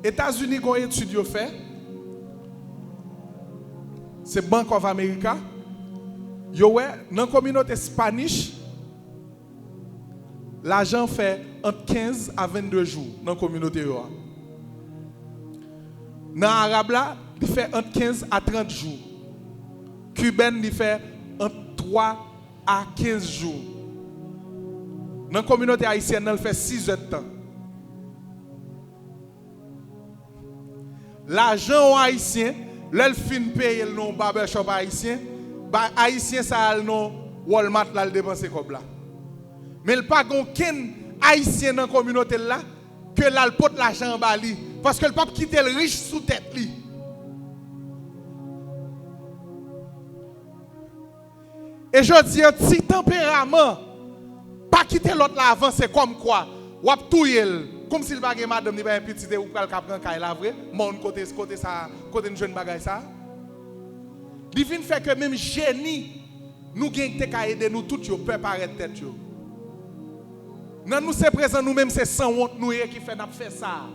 États-Unis ont une étude fait. C'est Bank of America. Yo ouais, dans la communauté spanish, l'argent fait entre 15 à 22 jours dans la communauté. Dans l'arabe là, il fait entre 15 à 30 jours. Cubain, il fait entre 3 à 15 jours. Dans la communauté haïtienne, il fait 6 heures de temps. L'argent haïtien, l'elle fin paye le non barbershop haïtien, haïtien ça a le non Walmart là le dépenser comme là. Mais il pas aucun haïtien dans la communauté là que là le porte l'argent en bali parce que le pape quitte le riche sous tête li. Et je dis un petit tempérament pas quitter l'autre là avant c'est comme quoi ou ap touyer comme s'il pas madame ni pas un petit ou pral ka prend kay la vrai mon côté ça côté une jeune bagaille ça divine fait que même génie nous gagne te ka aider nous tout yo préparer tête yo nan nous c'est présent nous même c'est sans honte nous qui fait n'a fait ça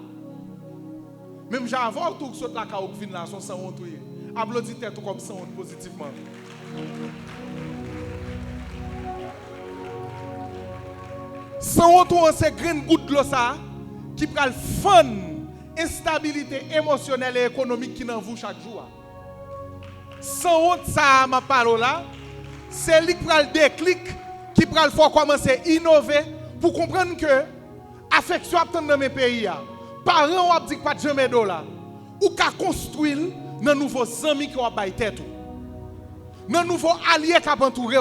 même j'avant tout saute la ka ou vinn là son sans honte applaudit tête comme sans honte positivement. Sans honte c'est grande goutte de l'eau ça qui prend le fun instabilité émotionnelle et économique qui dans vous chaque jour. Sans honte ça ma parole là, c'est lui qui prend le déclic qui prend le faut commencer à innover pour comprendre que affection attend dans mes pays parents ont dit pas jamais d'eau là ou qu'a construire dans nouveaux amis qui ont bailler tête dans nouveaux alliés qui ont entouré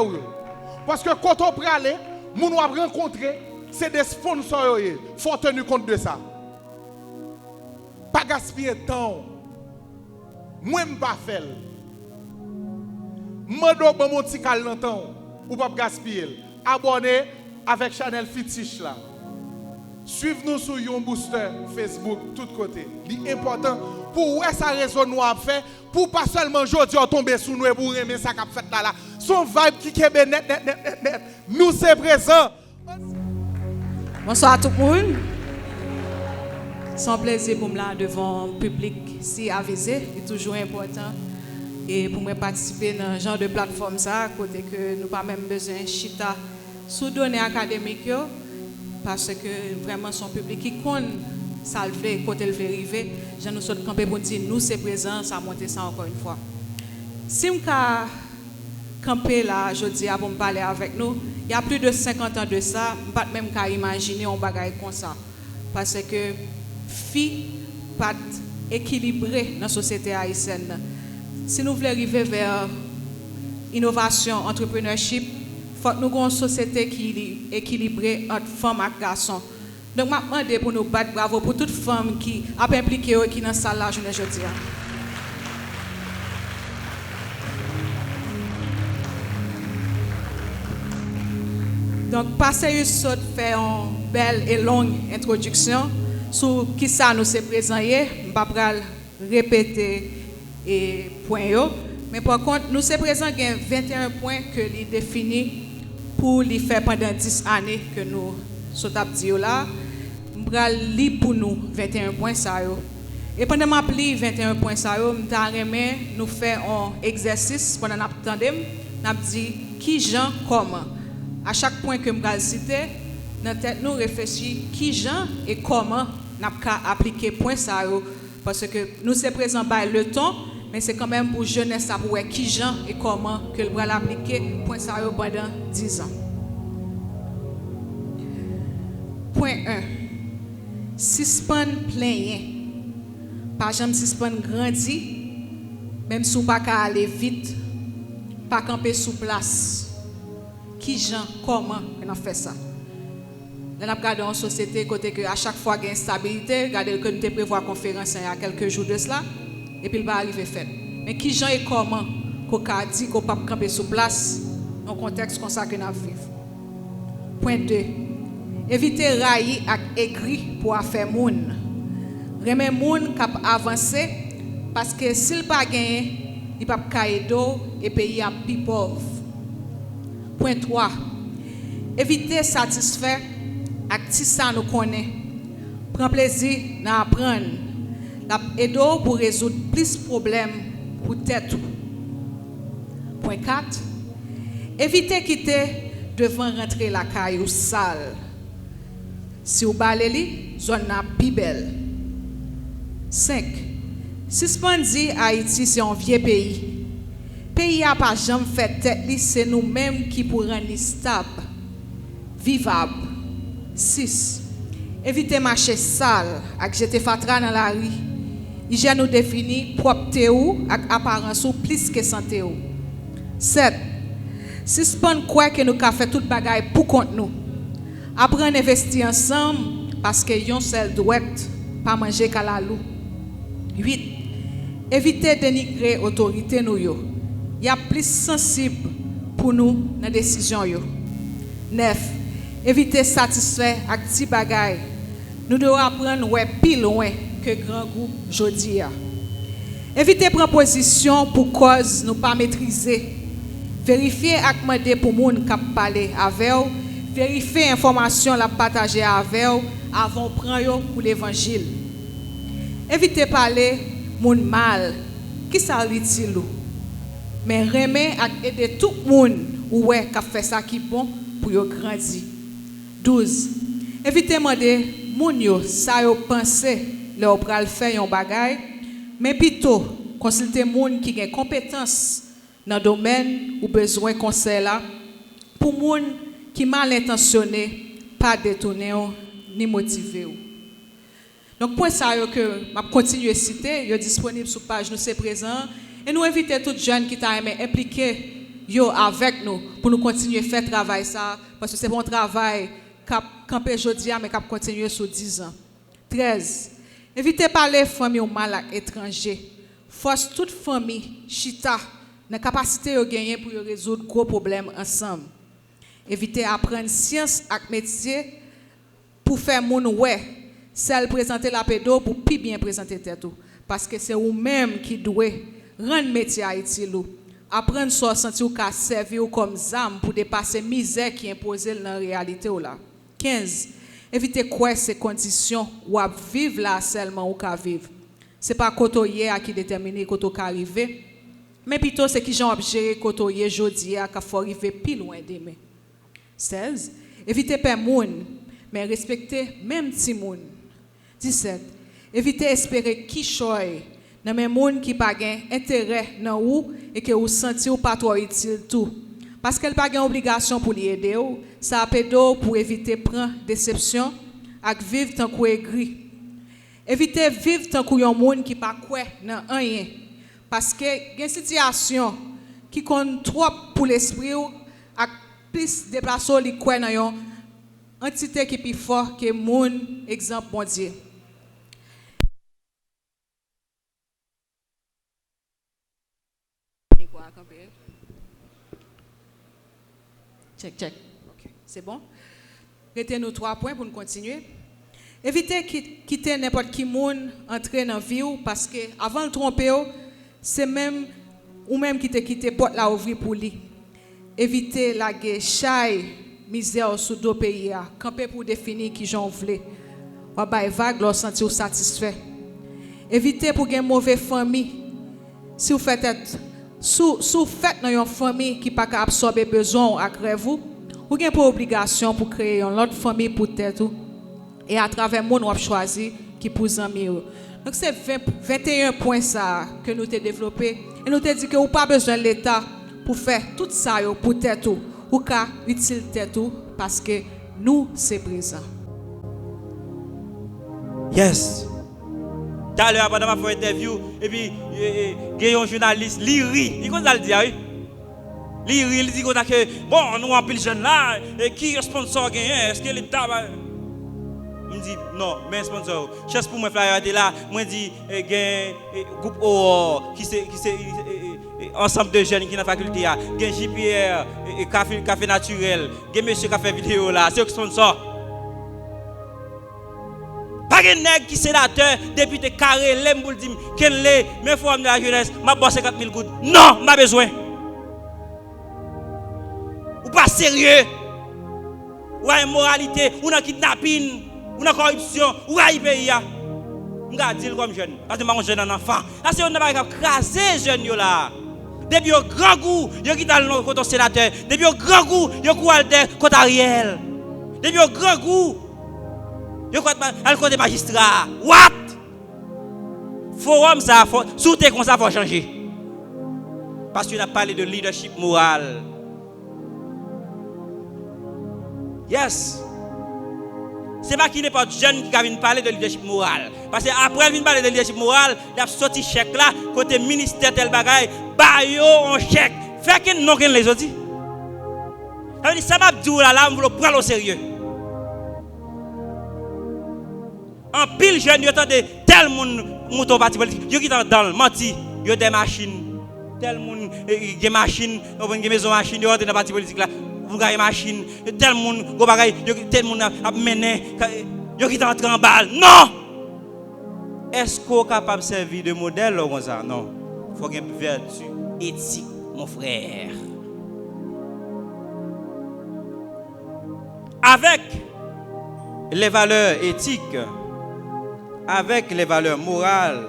parce que quand on peut aller moun va rencontrer c'est des sponsors il faut tenir compte de ça pas gaspiller temps moi pas faire mando bon mon petit cal dans temps ou pas gaspiller abonner avec Chanel Fitish là suivez-nous sur Yon Booster Facebook tout côté c'est important pour ouais ça raison nous a fait pour pas seulement jodi on tomber sous nous et pour aimer ça qu'a fait là son vibe qui est net nous c'est présent. Bonsoir à tout le monde. C'est un plaisir pour moi devant un public si avisé, c'est toujours important et pour moi participer dans ce genre de plateforme ça côté que nous pas même besoin chita sous données académiques parce que vraiment son public qui compte ça le fait côté le vérifier je nous souhaite camper pour dire nous c'est présent ça monter ça encore une fois si on camper là je dis pour me parler avec nous il y a plus de 50 ans de ça pas même qu'à imaginer un bagage comme ça parce que fille pas équilibrée dans la société haïtienne si nous voulons arriver vers innovation entrepreneurship faut que nous ayons une société qui est équilibrée entre femmes et garçons. Donc, je demande pour nous battre bravo pour toute femme qui a impliqué et qui est dans la salle là aujourd'hui. Donc, passer sur faire une belle et longue introduction sur qui ça nous est présenté. Je ne vais pas répéter les points. Mais par contre, nous sommes présents 21 points que nous définissons pour les faire pendant 10 années que nous sommes dit là. Je vais lire pour nous 21 points. Et pendant que je lis 21 points, nous faisons un exercice pendant que nous attendons. Nous dit qui, Jean, comment. À chaque point que je vais citer, dans tête nous réfléchissons qui, Jean et comment nous avons appliqué point parce que nous sommes présents par le temps. Mais c'est quand même pour jeunesse à voir qui Jean et comment que le bras l'appliquer point ça pendant 10 ans. Point 1. Suspend plein. Pas jamais suspend grandi même si pas qu'à aller vite, pas camper sous place. Qui Jean comment on fait ça? Nous avons regardé en société côté que à chaque fois qu'il y a une instabilité, regardez que nous prévoit conférence il y a quelques jours de cela. Et puis il va arriver fait. Mais qui Jean et comment qu'on a dit qu'on ne peut pas camper sur place dans le contexte comme ça que nous vivons. Point 2. Éviter railler et écrit pour faire moun. Remet moun cap avancer parce que s'il pas gagné, il pas cailler d'eau et pays à plus pauvre. Point 3. Éviter satisfaire avec ça nous connaît. Prends plaisir à apprendre. La aide pour résoudre plus de problèmes pour tête. Point 4. Évitez quitter devant rentrer la caillou sale. Si vous balayez, zone n'a plus belle. 5. Suspendi Haïti, c'est un vieux pays. Pays a pas jamais fait tête, c'est nous-mêmes qui pour rendre stable, vivable. 6. Évitez marcher sale, avec jeter fatra dans la rue. Hygiène nous définit propreté ou avec apparence ou plus que santé ou. 7. Suspend quoi que nous avons fait toute bagaille pour compte nous. Apprendre à investir ensemble parce que yon seul doit pas manger qu'à la loup. 8. Éviter de dénigrer l'autorité nous yo. Y a plus sensible pour nous dans la décision yo. 9. Éviter satisfaire avec petit bagaille. Nous devons apprendre ouais plus loin que grand groupe jodi a. Éviter prendre position pour cause nous pas maîtriser. Vérifier ak demander pour moun k'ap parler avec ou, vérifier information la partager avec ou avant prendre yo pour l'évangile. Éviter parler moun mal, qui ça utile ou. Mais remet ak aider tout moun ou ouais k'ap fait ça qui bon pour yo grandir. 12. Éviter demander moun yo ça yo penser leur pral faire yon bagay, mais plutôt consulter moun qui gen compétence dans le domaine ou besoin conseil là pour moun qui mal intentionné, pas détourné ni motivé. Donc point ça que m'a continuer citer, yo disponible sur page nous c'est présent et nous inviter tout jeunes qui t'a aimé impliquer yo avec nous pour nous continuer faire travail ça parce que c'est bon travail cap camper jodi mais cap continuer sur 10 ans. 13. Évitez parler famille ou mal à étranger. Force toute famille chita dans la capacité de gagner pour résoudre gros problèmes ensemble. Évitez apprendre science et métier pour faire mon ouais, celle présenter la pédo pour plus bien présenter tête parce que c'est vous même qui doit rendre métier utile. Apprendre soit sentir qu'à servir comme zam pour dépasser misère qui impose dans la réalité là. 15. Évitez quoi ces conditions ou à vivre là seulement ou qu'à vivre. C'est pas côté à qui déterminer côté qu'arriver. Mais plutôt c'est qui j'en gérer côté jodi à qu'il faut arriver plus loin demain. 16. Évitez pas moun mais respecter même ti moun. 17. Évitez espérer qui choy dans même moun qui pas gain intérêt dans ou et que ou senti ou pas trop utile tout. Parce qu'elle pas gain obligation pour l'aider ou ça pédo pour éviter prendre déception ak vivre tant qu'on aigri. Évitez vivre tant qu'on yon moun qui pas quoi dans rien. Parce que il y a une situation qui compte trop pour l'esprit ou ak plus déplacer li quoi dans yon entité qui plus fort que moun exemple bon Dieu. Check. Okay. C'est bon? Retenez-nous 3 points pour nous continuer. Évitez quitter n'importe qui moun entrer dans la vie parce que avant de tromper, c'est même ou même qui te quitter porte la ouvrir pour lui. Évitez la guerre, chai, misère sous deux pays. Camper pour définir qui j'en voulais. Ou ba vague leur sentir satisfait. Évitez pour gagner mauvaise famille. Si vous faites sous fait dans une famille qui pas absorber besoin avec vous, ou avez pour obligation pour créer une autre famille pour tête et à travers mon on choisi qui pour amis. Donc c'est 21 points ça que nous avons développé et nous avons dit que vous pas besoin de l'État pour faire tout ça pour tête ou ka utile tête parce que nous c'est présent. Yes. Tout à l'heure, pendant ma interview, et puis, il y a un journaliste, Liri, il a dit, oui. Liri, il dit que, bon, nous avons plus jeunes là, et qui est sponsor gagnant? Est-ce que l'État va. Je me dis, non, mais sponsor. Chasse pour moi, flyer là, moi, dis, il y a un groupe O, qui c'est ensemble de jeunes qui sont dans la faculté, il y a JPR, Café Naturel, il y a monsieur qui fait vidéo là, c'est eux qui sponsor. Pas de nègre qui sénateur, député carré, l'emboul dit, qu'elle est, mais faut amener la jeunesse, ma bosse 50 000 gouttes. Non, m'a besoin. Ou pas sérieux. Ou à immoralité, ou dans kidnapping, ou dans corruption, ou à pays. Je vais dire comme jeune. Parce que je suis un jeune enfant. Parce que on n'a pas crasé jeune là. Depuis un grand goût, il qui dans le côté sénateur. Depuis un grand goût, il y côté Ariel. Depuis un grand goût, il y a côté magistrat. What? Forum ça, sous tes comme ça faut changer. Parce que tu as parlé de leadership moral. Yes. C'est pas qui n'est pas jeune qui vient parler de leadership moral. Parce que après il vient parler de leadership moral, il a sorti chèque là, côté ministère tel bagaille, bah yo un chèque. Fait que non les autres. Ça m'a dit là, on veut prendre au sérieux. En pile jeune, yo tande tel monde mouton parti politique, yo qui dans le menti, yo des machines. Tel monde des machines, on vend des maisons machines, yo dans le parti politique là. Vous avez une machine, tel monde, tel monde a mené, yo qui entre en balle. Non! Est-ce qu'on est capable de servir de modèle comme ça? Non. Il faut une vertu éthique, mon frère. Avec les valeurs éthiques, avec les valeurs morales,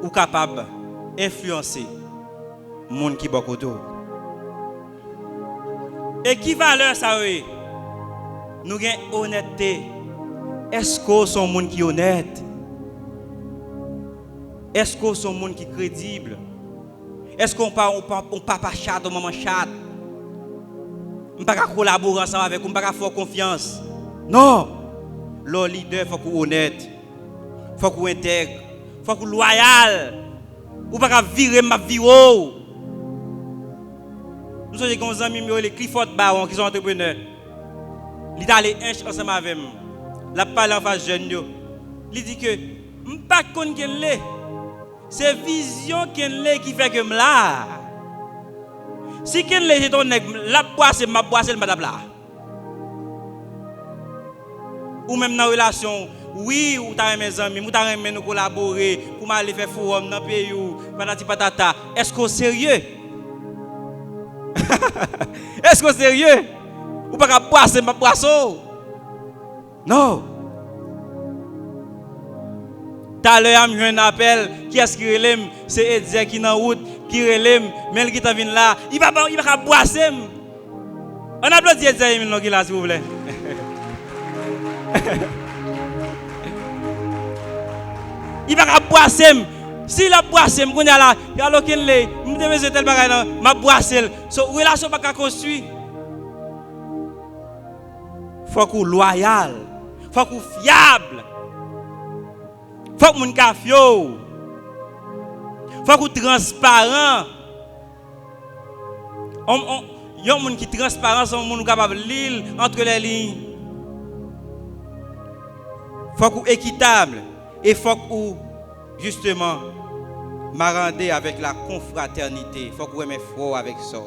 ou capable d'influencer le monde qui est autour. Et qui valeur ça est? Nous avons honnêteté. Est-ce que son monde qui est honnête? Est-ce que son monde qui est crédible? Est-ce qu'on ne pas chat au moment chat? On ne peut pas collaborer ensemble avec, on ne peut pas faire confiance. Non! Le leader, il faut qu'on soit honnête. Il faut qu'on soit intègre. Il faut qu'on soit loyal. On ne peut pas virer ma vie. Nous sommes des amis, les Clifford Baron qui sont entrepreneurs. Ils sont allés ensemble avec moi. La parole en face jeune. Il dit que je ne sais pas qu'elle est. C'est vision qu'elle est qui fait que je là. Si qu'elle est ton nègre, la boisse, ma boisse, elle m'a là. Ou même dans la relation, oui, ou t'as mes amis, ou t'as nous collaborer, pour aller faire forum dans le pays, patati patata. Est-ce qu'on est sérieux? Est-ce qu'on est sérieux? Ou pas boisser ma boisson? Non. Tout à l'heure, j'ai un appel. Qui est-ce qui relève? C'est Edzie qui est en route, qui relève, mais qui est là. Il va pas boisser. On applaudit Edzie qui est là, s'il vous plaît. Il va pas boisser. Si la boisser, je là, il y a l'aucun lait. Je devais tel bagage, ma boisser. So relation pas qu'à construire. Faut qu'on loyal, faut qu'on fiable. Faut qu'on cafio. Faut qu'on transparent. Il y a des gens qui sont transparents, sont gens capables de lire entre les lignes. Faut qu'on équitable et faut qu'on justement m'arranger avec la confraternité. Faut qu'on aime fort avec ça.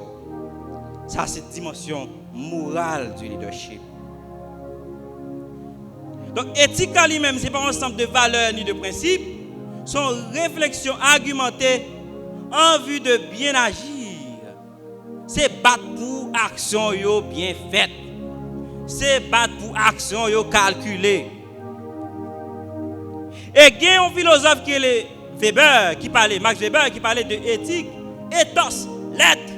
Ça c'est une dimension morale du leadership. Donc, éthique en lui-même, ce n'est pas un ensemble de valeurs ni de principes. Son réflexion argumentée en vue de bien agir. C'est battre pour action bien faite. C'est battre pour action calculée. Et il y a un philosophe qui est Weber, Max Weber, qui parlait de éthique, ethos, l'être.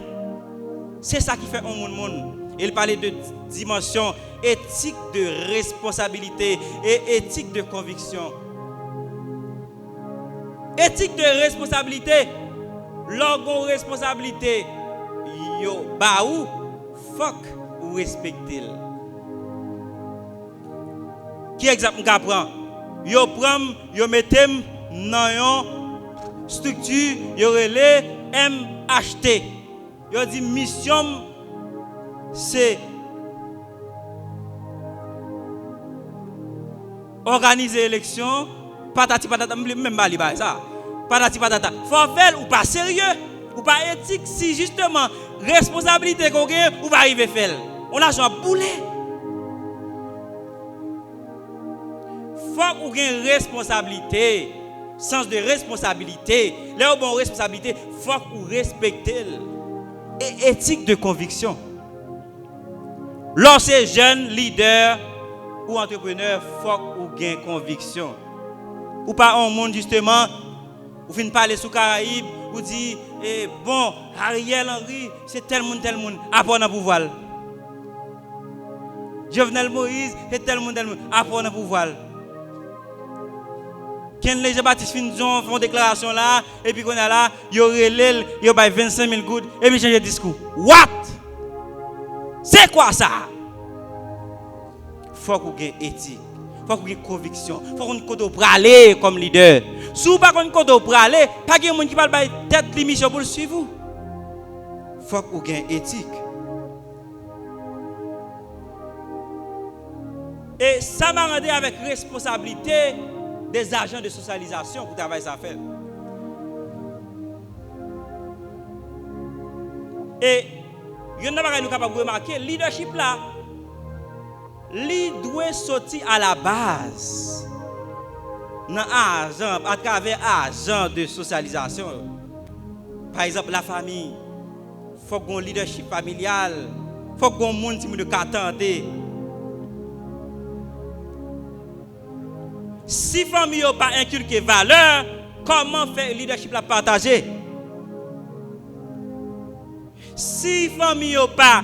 C'est ça qui fait un monde. Il parlait de dimension éthique de responsabilité et éthique de conviction. Éthique de responsabilité, l'orgon responsabilité, yo ba ou fuck ou respecter. Qui exemple m'apprend? Yo prend, yo mettem dans une structure, yo relé MHT. Yo dit mission c'est organiser l'élection, patati patata, même pas liba ça. Patati patata. Faut faire ou pas sérieux, ou pas éthique si justement responsabilité qu'on gagne ou pas arriver faire. On a genre boulet. Faut qu'on gagne responsabilité, sens de responsabilité. Là où bon responsabilité, faut qu'on respecte et éthique de conviction. Lorsque jeune leader ou entrepreneur, faut ou gain conviction. Ou pas un monde justement, ou fin parler sous Caraïbes, ou dit bon, Ariel Henry, c'est tel monde, après on a pouvoir. Jovenel Moïse, c'est tel monde, après on a pouvoir. Quand les Jean-Baptiste font déclaration là, et puis qu'on a là, il y aurait l'aile, il y aurait 25 000 gouttes, et puis change de discours. What? C'est quoi ça? Faut qu'on ait éthique, faut qu'on ait conviction, faut qu'on ait praler comme leader. Si vous ne pouvez pas praler, pas de monde qui parle de tête l'émission pour le suivre. Faut qu'on ait éthique. Et ça m'a rendu avec responsabilité des agents de socialisation pour travailler ça faire. Et il y en a pas nous capable de remarquer leadership là, il doit sortir à la base. À travers agents de socialisation. Par exemple la famille. Il faut qu'on ait un leadership familial. Il faut qu'on ait un monde qui nous attendait. Si la famille n'a pas inculqué valeur, comment faire le leadership la partager? Si la famille n'a pas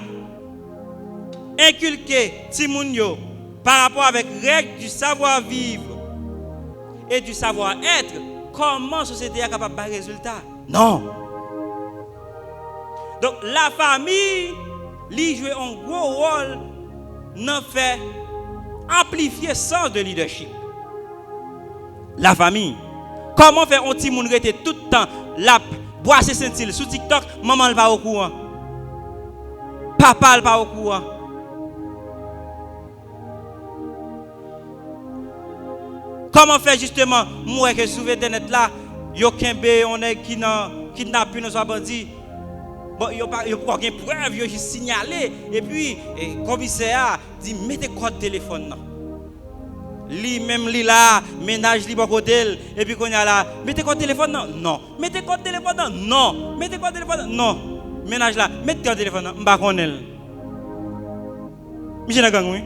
inculqué Timounio par rapport avec les règles du savoir-vivre et du savoir-être, comment la société est capable de faire des résultats? Non. Donc la famille, lui joue un gros rôle dans fait amplifier le sens de leadership. La famille. Comment faire un petit monde rester tout le temps la boire ses sentiers sur TikTok, maman ne va pas au courant. Papa ne va pas au courant. Comment faire justement moi que sur internet là, yo kembe on est qui kidnappé dans soit bandit. Bon, yo pas aucune preuve, yo juste signalé et puis commissaire dit mettez code téléphone là. Lui-même, lui là, ménage lui pour côté, et puis qu'on y a là, mettez quoi téléphone non, mettez quoi téléphone non, mettez quoi téléphone non, ménage là, mettez quoi téléphone non, m'ba connaît. Monsieur Nagang, oui.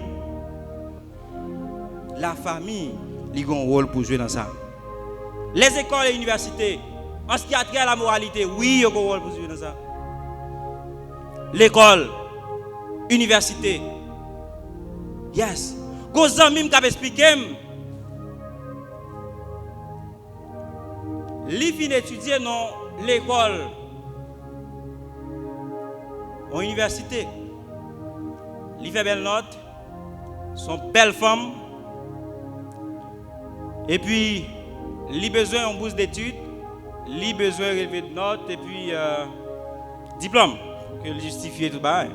La famille, il a un rôle pour jouer dans ça. Les écoles et universités, en ce qui a trait à la moralité, oui, il y a un rôle pour jouer dans ça. L'école, université, yes. Gos amis qui expliqué li fin étudier dans l'école en université li fait belle note son belle femme et puis li besoin en bourse d'études li besoin relevé de notes et puis diplôme que justifier tout bail.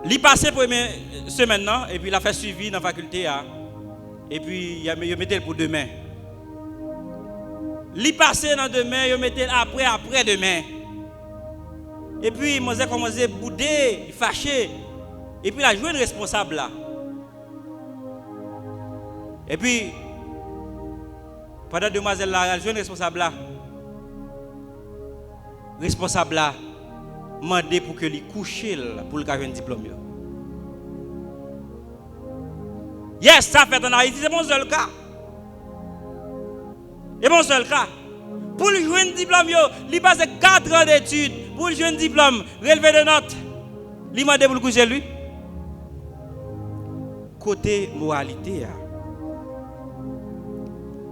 Il passé première semaine et puis il a fait suivi dans la faculté et puis il mettait pour demain. Il passé dans demain, il mettait après demain. Et puis il a commencé à bouder, fâché. Et puis il a joué un responsable là. Et puis pendant demoiselle là, il a joué un responsable là. Responsable là. Demandé pour que lui couche pour le avoir un diplôme. Yes, ça fait en Haïti, c'est mon seul cas. C'est mon seul cas. Pour lui jouer un diplôme, il passe 4 ans d'études. Pour lui jouer un diplôme, relevé de notes. Il m'a demandé pour le coucher lui. Côté moralité,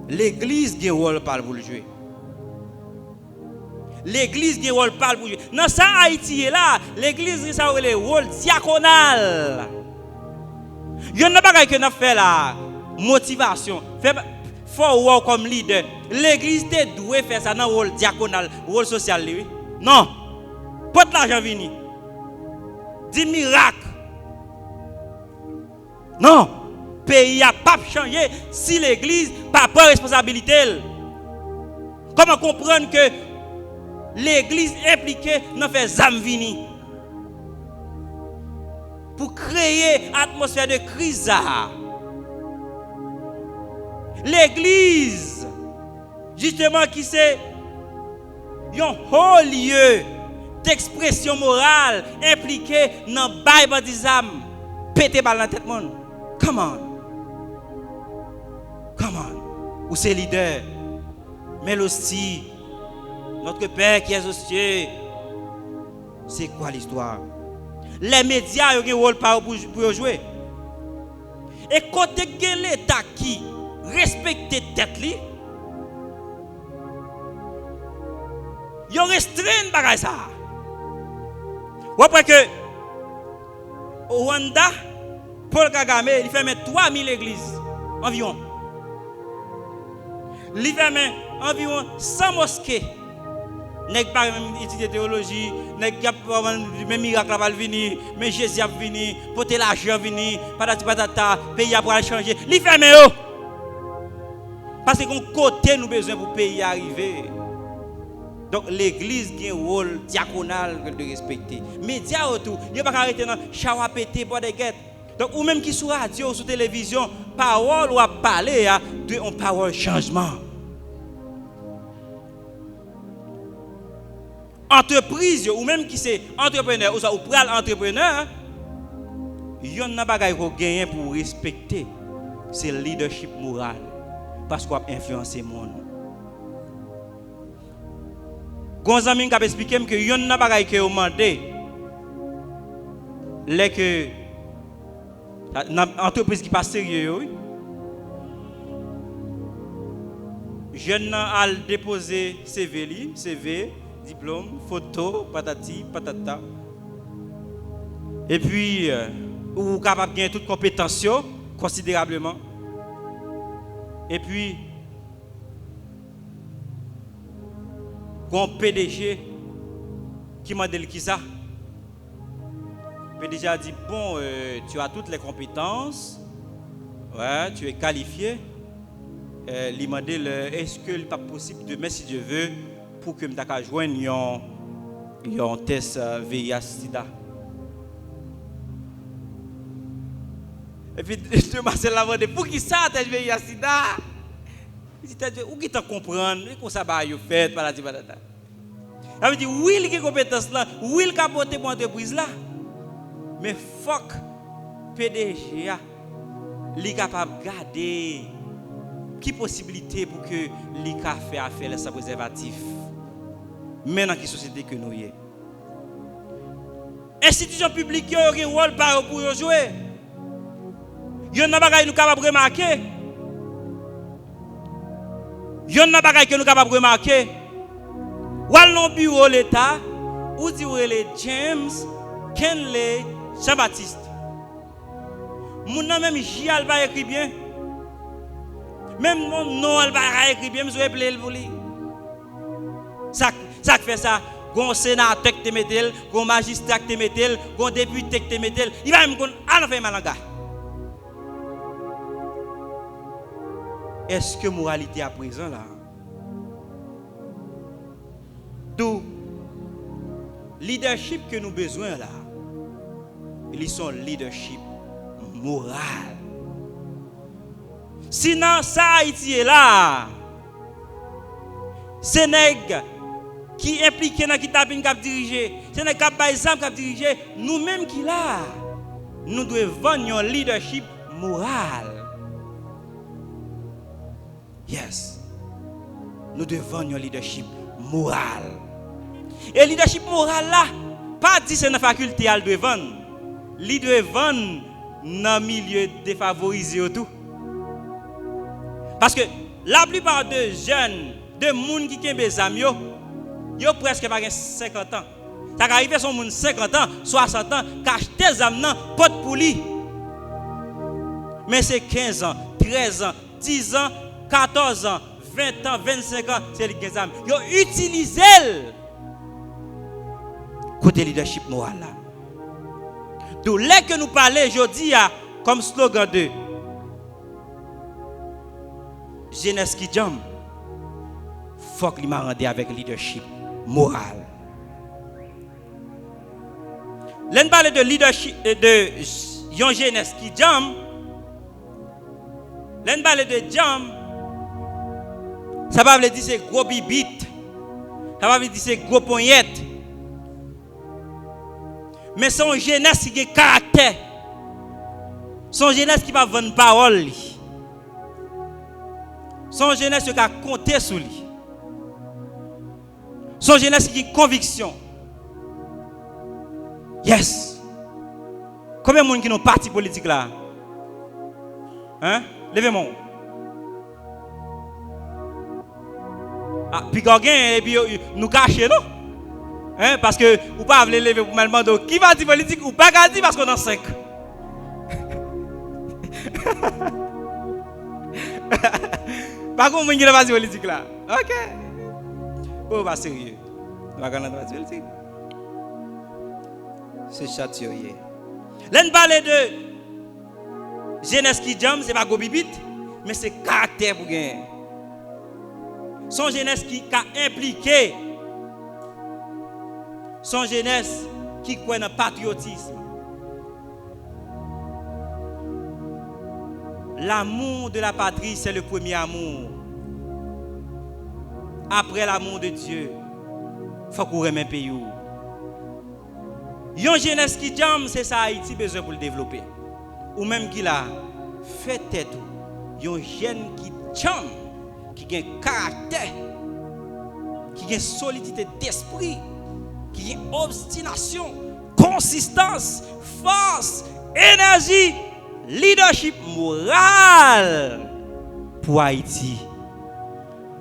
l'église a un rôle pour le jouer. L'église qui rôle parle pour jouer. Dans ça Haïti est là, l'église ça a le rôle diaconal. Il y a pas que n'a fait la motivation. Faut comme leader. L'église doit faire ça dans le rôle diaconal, rôle social oui. Non. Pas de l'argent vini. Dis miracle. Non. Pays a pas changé si l'église pas prend responsabilité. Comment comprendre que l'église impliquée dans fait zamvini pour créer une atmosphère de crise. L'église, justement, qui c'est un haut lieu d'expression morale, impliquée impliqué dans bail bandisme, péter balle dans tête monde. Come on. Come on. Ou c'est leader. Mais aussi notre Père qui est aux cieux. C'est quoi l'histoire? Les médias ont un rôle pour jouer. Et côté l'État qui respecte tête li, yo restreint bagay ça. Ou après que au Rwanda, Paul Kagame, il fait mettre 3000 églises environ. Il fait mettre environ 100 mosquées. Nèg pas même étudier théologie, nèg même miracle va venir, mais Jésus va venir, porter l'argent venir, patati patata, pays va changer. Il fait mais parce que côté nous besoin pour pays arriver. Donc l'église a un rôle diaconal de respecter. Médias autour, il pas arrêter dans chawa pété pour des guettes. Donc ou même qui sur radio, sur télévision, parole ou à parler de on parole changement. Entreprise ou même qui c'est entrepreneur ou pral entrepreneur, yon nan bagay ko gagner pour respecter, c'est leadership moral parce qu'on influencer monde. Gonzami k'ap expliquer que yon nan bagay que on mandé les que entreprise qui pas sérieux jeune nan al déposer CV diplôme, photo, patati, patata. Et puis, ou capable de gagner toute compétence considérablement. Et puis, un PDG qui m'a dit qui ça. PDG a dit bon, tu as toutes les compétences, ouais, tu es qualifié. Il m'a dit est-ce que il n'est pas possible demain si Dieu veut pour que je joigne un test VIH-Sida. Et puis, je Marcel l'a demandé, pour qui ça, test VIH-Sida? Il dit, où qui t'en comprendre? Comment ça va faire? Il a dit, oui, il a des compétences là, oui, il a porté pour l'entreprise là. Mais fuck, PDG, il est capable de garder qui possibilité pour que l'ICA fait affaire sans préservatif. Mais dans quelle société que nous y est. Institution publique a un rôle pour jouer. Il y a des choses nous capables de remarquer. Il y a des choses que nous capables de remarquer. Ou dans le bureau de l'État, ou dit les James Kenley Jean-Baptiste. Mon nom même J al va écrire bien. Même mon nom al va écrire bien, je vais appeler le lui. Ça fait ça, gon sénateur qui te mettel, gon magistrat qui te mettel, gon député qui te mettel, il va même qu'on a fait malanga. Est-ce que moralité à présent là? D'où leadership que nous besoin là. Ils sont leadership moral. Sinon ça Haïti est là. Sénèg qui impliqué dans qui tapine cap diriger, c'est ne cap par exemple cap diriger, nous-mêmes qui là, nous devons vendre un leadership moral. Yes. Nous devons vendre un leadership moral. Et leadership moral là, pas dit c'est une faculté à le vendre. Il doit vendre dans le milieu défavorisé tout. Parce que la plupart de jeunes, de gens qui ont des amis, ils ont presque pas 50 ans. Ça arrive son monde 50 ans, 60 ans, cache tes âmes pote pour lui. Mais c'est 15 ans, 13 ans, 10 ans, 14 ans, 20 ans, 25 ans, c'est les 15 ans. Ils ont utilisé côté leadership moral là. D'où là que nous parlons aujourd'hui comme slogan de jeunesse qui jam. Faut qu'il m'a rendu avec leadership moral. L'on parle de leadership de yon jeunesse qui jam. L'on parle de jam. Ça va veut dire c'est gros bibite. Ça va veut dire c'est gros poignette. Mais son jeunesse qui a caractère. Son jeunesse qui va vendre parole. Son jeunesse qui a compté sur lui. Son jeunesse qui a conviction. Yes. Combien de monde qui ont parti politique là? Hein? Levez-moi. Ah, puis et puis nous cacher non? Hein? Parce que vous pas lever pour me demander qui va dire politique ou pas dire parce qu'on a 5. Par contre, vous ne pas dire politique là. OK. Oh, pas sérieux. On va gagner la politique. C'est châtillé. L'on parle de jeunesse qui jam, c'est pas gobibit, mais c'est caractère pour gagner. Son jeunesse qui a impliqué. Son jeunesse qui croit dans le patriotisme. L'amour de la patrie, c'est le premier amour. Après l'amour de Dieu, il faut qu'on remet un pays. Une jeunesse qui jam, c'est ça Haïti besoin pour le développer. Ou même qui l'a fait tête. Une jeune qui jam, qui a un caractère, qui a une solidité d'esprit, qui a une obstination, consistance, force, énergie, leadership moral pour Haïti.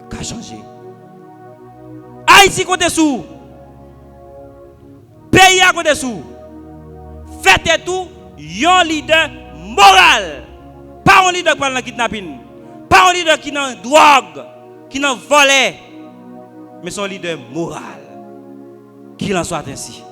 Qu'a changé? Haïti côté sous. Pays à côté sous. Faites tout, yon leader moral. Pas un leader qui parle de kidnapping. Pas un leader qui n'a drogue, qui n'a volé. Mais son leader moral. Qu'il en soit ainsi.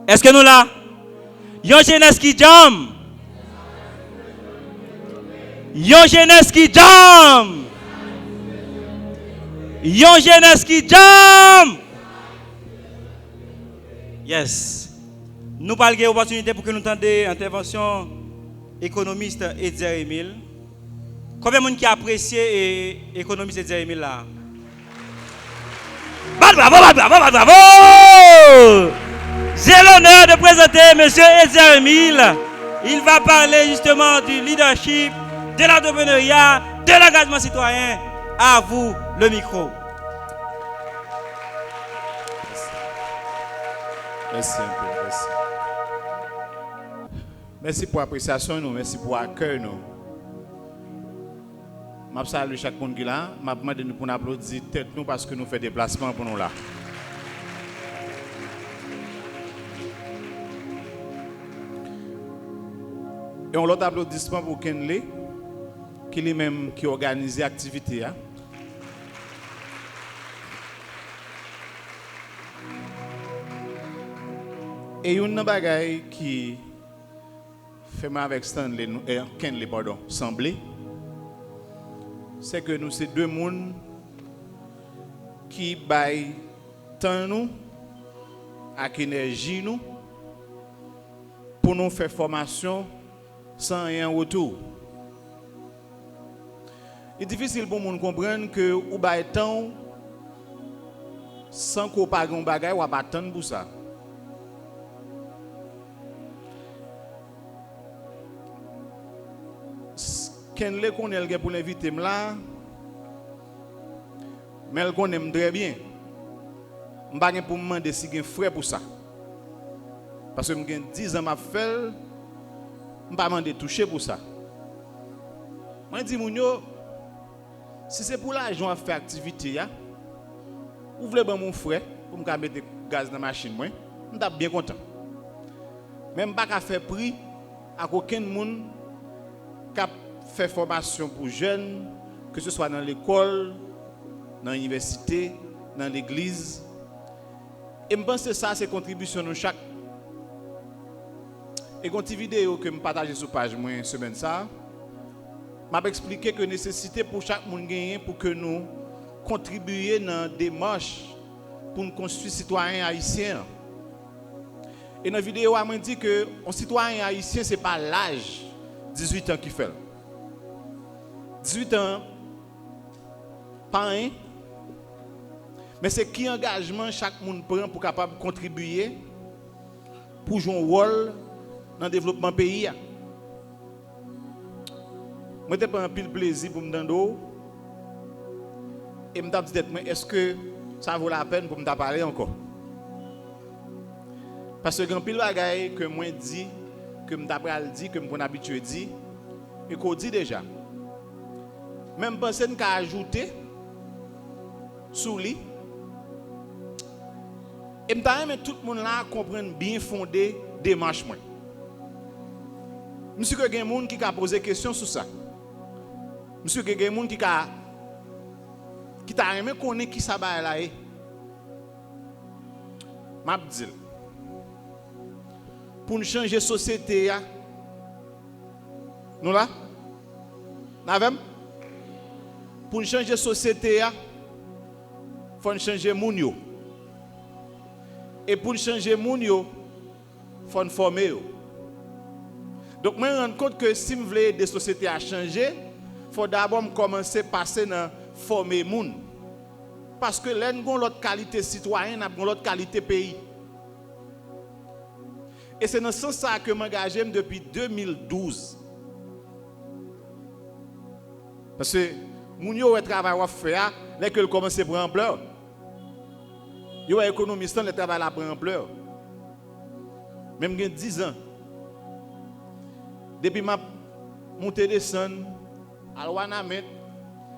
Est-ce que nous là? Yon jeunesse qui jam. Yon jeunesse qui jam. Yon jeunesse qui jam. Yes. Nous parlons d'opportunité pour que nous tendions intervention économiste Edzer Emile. Combien de monde qui apprécie économiste Edzer Emile là? Bravo! J'ai l'honneur de présenter M. Edzer Emile. Il va parler justement du leadership, de l'entrepreneuriat, de l'engagement citoyen. À vous le micro. Merci un peu. Merci. Merci pour l'appréciation, merci pour l'accueil. Je salue chaque monde qui est là. Je demande pour nous applaudir tête nous parce que nous faisons des déplacements pour nous là. Et on l'autre applaudissement pour Kenley, qui lui-même qui organise l'activité. Et une bagaille qui fait mal avec Kenley, pardon, semblé, c'est que nous c'est deux personnes qui baillent temps nous, avec énergie nous, pour nous faire formation sans rien retour. Il est difficile pour nous comprendre que ou baillez temps sans qu'on pas un bagage ou pas attendre pour ça. Kenley connaît pour l'inviter là, mais elle connaît très bien. Je ne sais pas pour me demander si j'ai un frère pour ça. Parce que j'ai 10 ans à faire, je ne pas demander de toucher pour ça. Je dis, si c'est pour l'argent à faire activité, vous voulez mon frère pour me mettre du gaz dans la machine, je suis bien content. Mais je ne peux pas faire prix à aucun monde qui fait formation pour jeunes, que ce soit dans l'école, dans l'université, dans l'église. Et je pense que ça, c'est contribution de chaque. Et quand une vidéo que je partage sur la page moi semaine ça, m'a expliqué que nécessité pour chaque monde gagner pour que nous contribuions dans la démarche pour nous construire citoyens haïtiens. Et dans la vidéo, on m'a dit que un citoyen haïtien ce n'est pas l'âge 18 ans qui fait. 18 ans pas un, mais c'est qui engagement chaque monde prend pour capable contribuer pour jouer un rôle dans le développement du pays. Moi, je prends un pile plaisir pour me donner et me dire est-ce que ça vaut la peine pour me parler encore? Parce que un pile bagaille que moi dis, que me d'après dit, que me habitué dit, et qu'on dit déjà. Même personne qui a ajouté sous lui. Et me mais tout le monde là comprenne bien fondé démarche moi. Monsieur que il y a des gens qui a posé question sur ça. Monsieur que il y a des gens qui t'a aimé connaître qui ça va là. M'a dit pour nous changer la société, nous là, pour nous changer la société, il faut changer les gens. Et pour changer les gens, il faut nous former. Donc, je me rends compte que si je veux aider la société à changer, il faut d'abord commencer à passer dans former les gens. Parce que là, nous avons l'autre qualité citoyenne, nous avons l'autre qualité pays. Et c'est dans ce sens que je m'engage depuis 2012. Parce que mon travail à faire, dès que commence à prendre ampleur. Yo économiste, le travail à prendre ampleur. Même j'ai 10 ans. Depuis ma montée de descendre à Wanamet,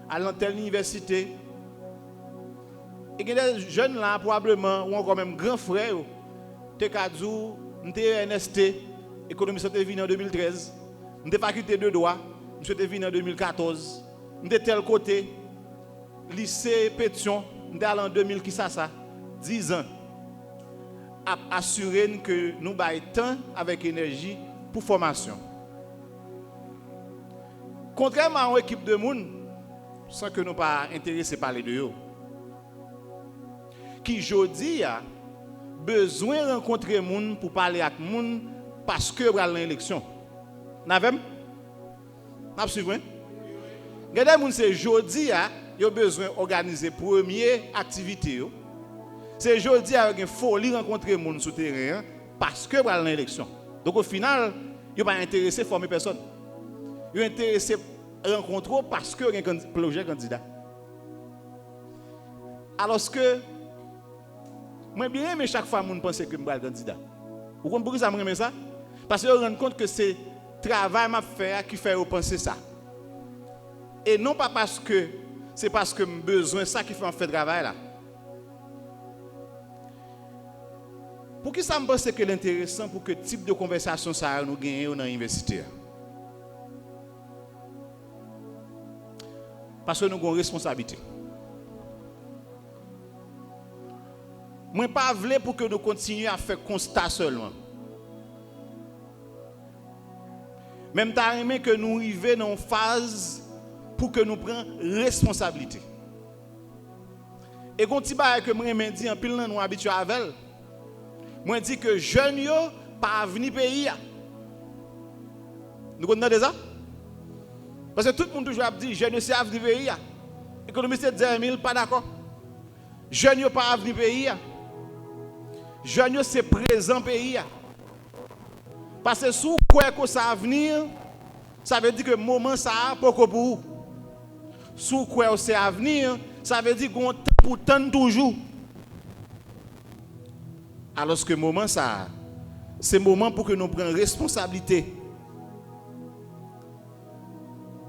à l'antenne université. Et il y a des jeunes là, probablement, ou encore même grands frères, Tekadou, j'étais NST, économiste venu en 2013. J'étais faculté de droit, je suis venu en 2014. J'étais tel côté, lycée Pétion, j'étais allé en 2000, qui ça 10 ans. À assurer que nous baillons temps avec énergie pour formation. Contrairement à une équipe de monde, sans que nous pas intéressés par les deux, qui aujourd'hui a besoin de rencontrer les gens pour parler avec les gens parce que nous avons l'élection. N'avez-vous? Suivez? Il y a des gens qui aujourd'hui ont besoin d'organiser la première activité. C'est aujourd'hui qu'il faut rencontrer les gens sur le terrain parce que nous avons l'élection. Donc au final, ils ne sont pas intéressés à former personne. Ils sont intéressés à rencontrer parce que y a un projet candidat. Alors que moi bien aimé chaque fois que pense que je suis un candidat. Vous comprenez pourquoi ça me remet ça? Parce que je me rends compte que c'est le travail que je fais qui fait penser ça. Et non pas parce que c'est parce que j'ai besoin de ça qui fait en fait le travail là. Pour qui ça me pense que c'est intéressant pour que type de conversation ça nous gagne dans l'université? Parce que nous avons une responsabilité. Moi, je ne pas voulu pour que nous continuions à faire constat seulement. Même t'as aimé que nous arrivions dans une phase pour que nous prenions responsabilité. Et quand tu vas que moi me dit en pile nous habitués avec, moi dis que jeunes yo pas venir pays. Nous connaissons ça? Parce que tout le monde toujours dit jeunes c'est avenir pays. Économiste dit 000 pas d'accord. Jeunes yo pas avenir pays. Jeunes c'est présent pays. Parce que si vous croyez que ça va venir, ça veut dire que le moment ça a pour vous. Si vous croyez que c'est à venir, ça veut dire qu'on temps pour temps toujours. Alors que le moment ça, c'est le moment pour que nous prenions responsabilité.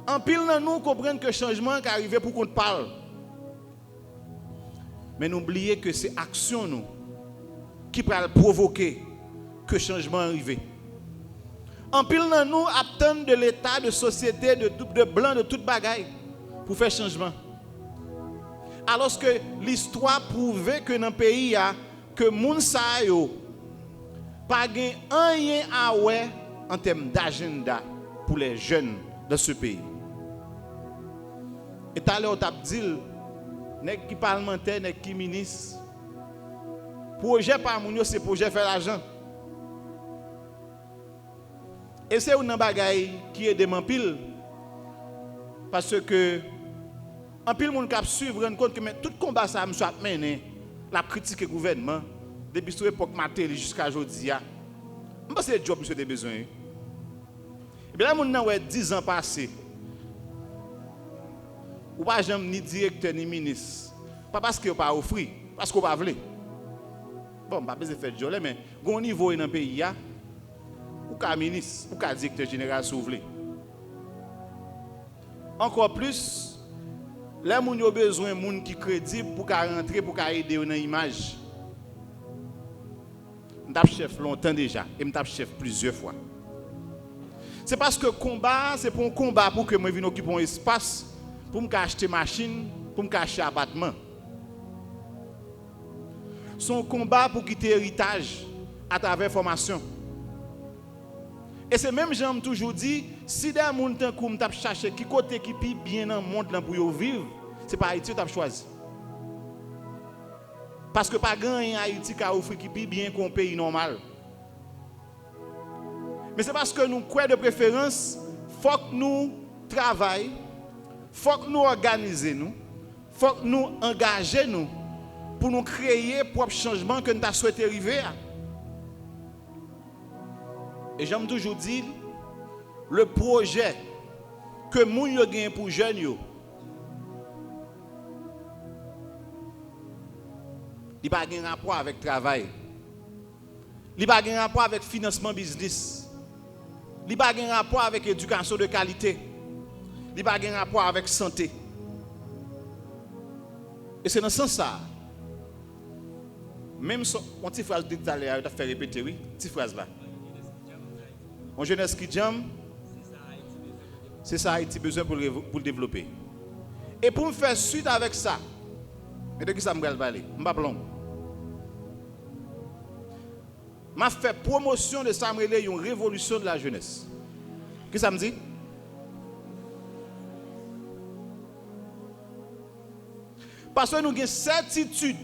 En pile, nous comprenons que le changement qui arrive pour qu'on parle. Mais n'oubliez que c'est l'action nous qui peut provoquer que le changement arrive. En pile, nous attendons de l'état, de société, de blanc, de toute bagaille pour faire changement. Alors que l'histoire prouve que dans le pays, que les gens pas rien à ouais en termes d'agenda pour les jeunes de ce pays. Et tout à l'heure, on t'a dit, nèg qui parlementaire, nèg qui ministre, projet par moun yo, c'est projet faire l'argent. Et c'est une bagaille qui est de pile. Parce que en pile moun k'ap suivre rend compte que tout combat ça monsieur a mené la critique du gouvernement depuis cette époque Matéli jusqu'à aujourd'hui. Je pense que c'est job monsieur a besoin. Et bien là moun nan ouais 10 ans passés. Ou pas jamais ni directeur ni ministre. Pas parce que pas offrir, parce qu'on pas veut. Bon, pas besoin de faire job mais gon niveau dans le pays ou ka ministre ou ka directeur général si vous voulez. Encore plus, les gens ont besoin de gens qui sont crédibles pour rentrer, pour aider dans l'image. Je suis chef longtemps déjà et je suis chef plusieurs fois. C'est parce que le combat, c'est pour un combat pour que je vienne occuper un espace, pour me acheter une machine, pour me acheter un abattement. C'est un combat pour quitter l'héritage à travers la formation. Et c'est même gens toujours dit, si des gens qui t'a cherché qui côté qui pi bien dans le monde pour vivre, c'est pas Haïti que tu choisi. Parce que pas grand Haïti qui a offert qui pi bien qu'un pays normal. Mais c'est parce que nous croyons de préférence, faut que nous travaillions, faut que nous organisions, faut que nous engagions pour nous créer propre changement que nous avons souhaité arriver à. Et j'aime toujours dire, le projet que nous avons pour les jeunes, il n'a pas de rapport avec le travail. Il n'a pas de rapport avec le financement business. Il n'a pas de rapport avec l'éducation de qualité. Il n'a pas de rapport avec la santé. Et c'est dans ce sens-là. Même si on petite phrase de tout à l'heure, tu as fait répéter, oui, petite phrase là. Une jeunesse qui jam, c'est ça Haïti besoin pour le développer. Et pour me faire suite avec ça, et de qui ça me va aller, je ne vais pas long. Je fait promotion de ça, une révolution de la jeunesse. Qu'est-ce que ça me dit? Parce que nous avons certitude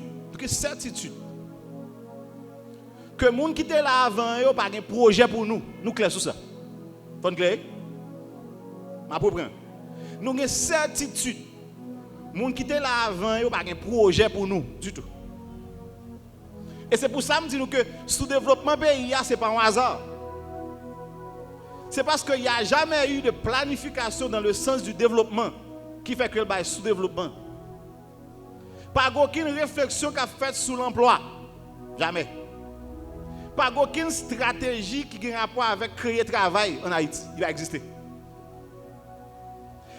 que les gens qui étaient là avant, n'ont pas de projet pour nous. Nous clair sur ça. Faut clair? Ma propre. Nous avons certitude. Les gens qui étaient là avant, n'ont pas de projet pour nous du tout. Et c'est pour ça que je dis que le sous-développement pays, ce n'est pas un hasard. C'est parce qu'il n'y a jamais eu de planification dans le sens du développement qui fait que le sous-développement. Pas aucune réflexion qu'a faite sur l'emploi. Jamais. Pas aucune stratégie qui a rapport avec créer travail en Haïti. Il va exister.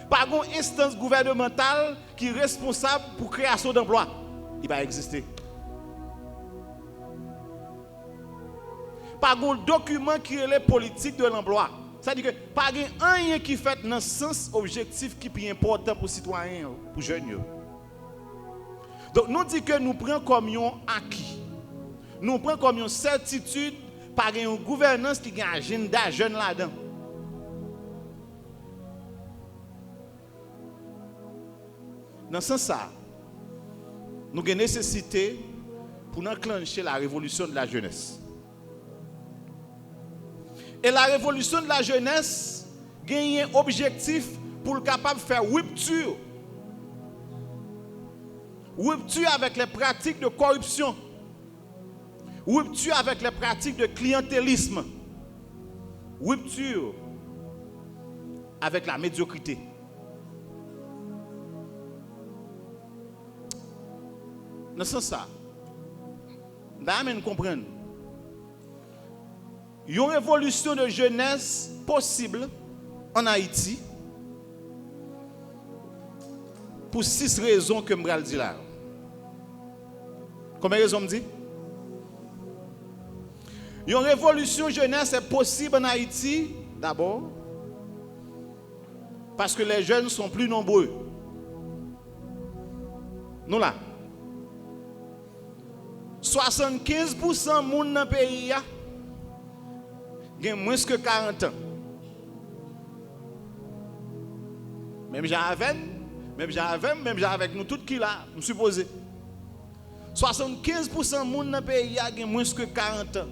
Pas une instance gouvernementale qui est responsable pour la création d'emplois. Il va exister. Pas un document qui est les politiques de l'emploi. C'est-à-dire que pas rien qui fait dans le sens objectif qui est important pour les citoyens, pour les jeunes. Donc nous disons que nous prenons comme un acquis. Nous prenons comme une certitude par une gouvernance qui a un agenda jeune là-dedans. Dans ce sens, nous avons nécessité pour enclencher la révolution de la jeunesse. Et la révolution de la jeunesse a un objectif pour le capable de faire rupture. Rupture avec les pratiques de corruption. Rupture avec les pratiques de clientélisme. Rupture avec la médiocrité. Dans ce sens, nous comprenons. Il y a une révolution de jeunesse possible en Haïti pour 6 raisons que je vais dire là. Combien de raisons me dit? Une révolution jeunesse est possible en Haïti, d'abord, parce que les jeunes sont plus nombreux. Nous là. 75% de monde dans le pays gen moins que 40 ans. Même j'ai avec nous tout qui là, me supposé. 75% de monde dans le pays a moins que 40 ans.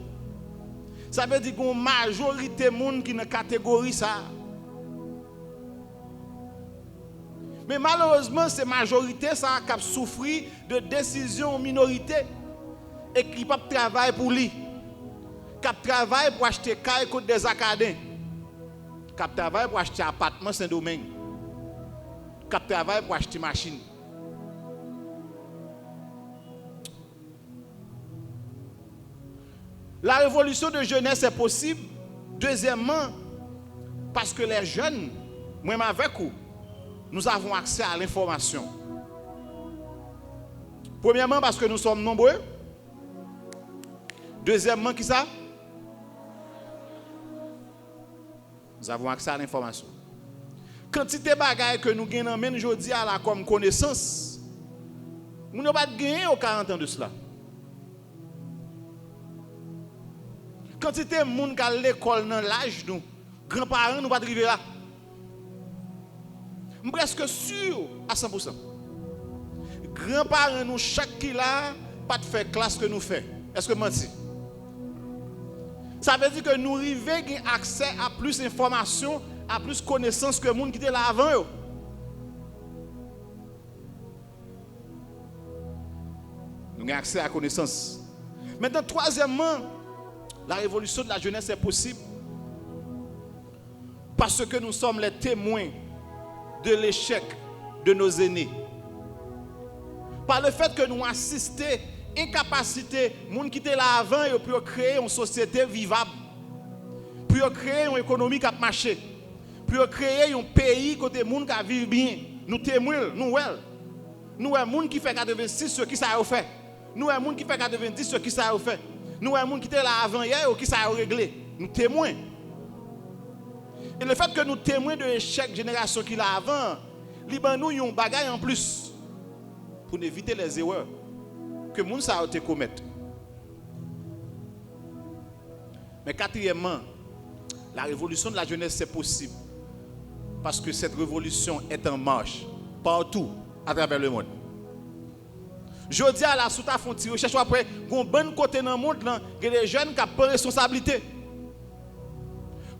Ça veut dire qu'une majorité de monde qui est dans la catégorie ça. Mais malheureusement, cette majorité ça a souffert de décisions minorités et qui ne peuvent pas travailler pour lui. Qui travaille pour acheter caille contre des académies. Qui travaille pour acheter appartement Saint-Domingue. Qui travaille pour acheter machine. La révolution de jeunesse est possible. Deuxièmement, parce que les jeunes, moi avec vous, nous avons accès à l'information. Premièrement, parce que nous sommes nombreux. Deuxièmement, qui ça? Nous avons accès à l'information. Quantité de bagages que nous gagnons même aujourd'hui à la comme connaissance, nous n'avons pas gagné aux 40 ans de cela. Quantité de monde qui à l'école dans l'âge nous, grands-parents nous pas arriver là. Je suis presque sûr à 100%. Grands-parents nous chaque qui là pas de faire classe que nous fait. Est-ce que je menti? Ça veut dire que nous arrivons à accès à plus d'informations, à plus de connaissances que le monde qui était là avant. Nous avons accès à la connaissance. Maintenant, troisièmement, la révolution de la jeunesse est possible parce que nous sommes les témoins de l'échec de nos aînés. Par le fait que nous assistons incapacité, les gens qui étaient là avant, pour créer une société vivable, pour créer une économie qui a marché, pour créer un pays où les gens vivent bien. Nous témoignons, nous, les gens qui font 86, ce qui ça a fait. Nous, les gens qui font 90, ce qui ça a fait. Nous, les gens qui étaient là avant hier, qui ça a réglé. Nous témoignons. Et le fait que nous témoignons de l'échec de génération qui là avant, nous avons un bagage en plus pour éviter les erreurs que les gens ont commettre. Mais quatrièmement, la révolution de la jeunesse c'est possible parce que cette révolution est en marche partout à travers le monde. Je dis à la sous ta frontière, recherche après, un bon côté dans le monde, il y a des jeunes qui ont pas de responsabilité.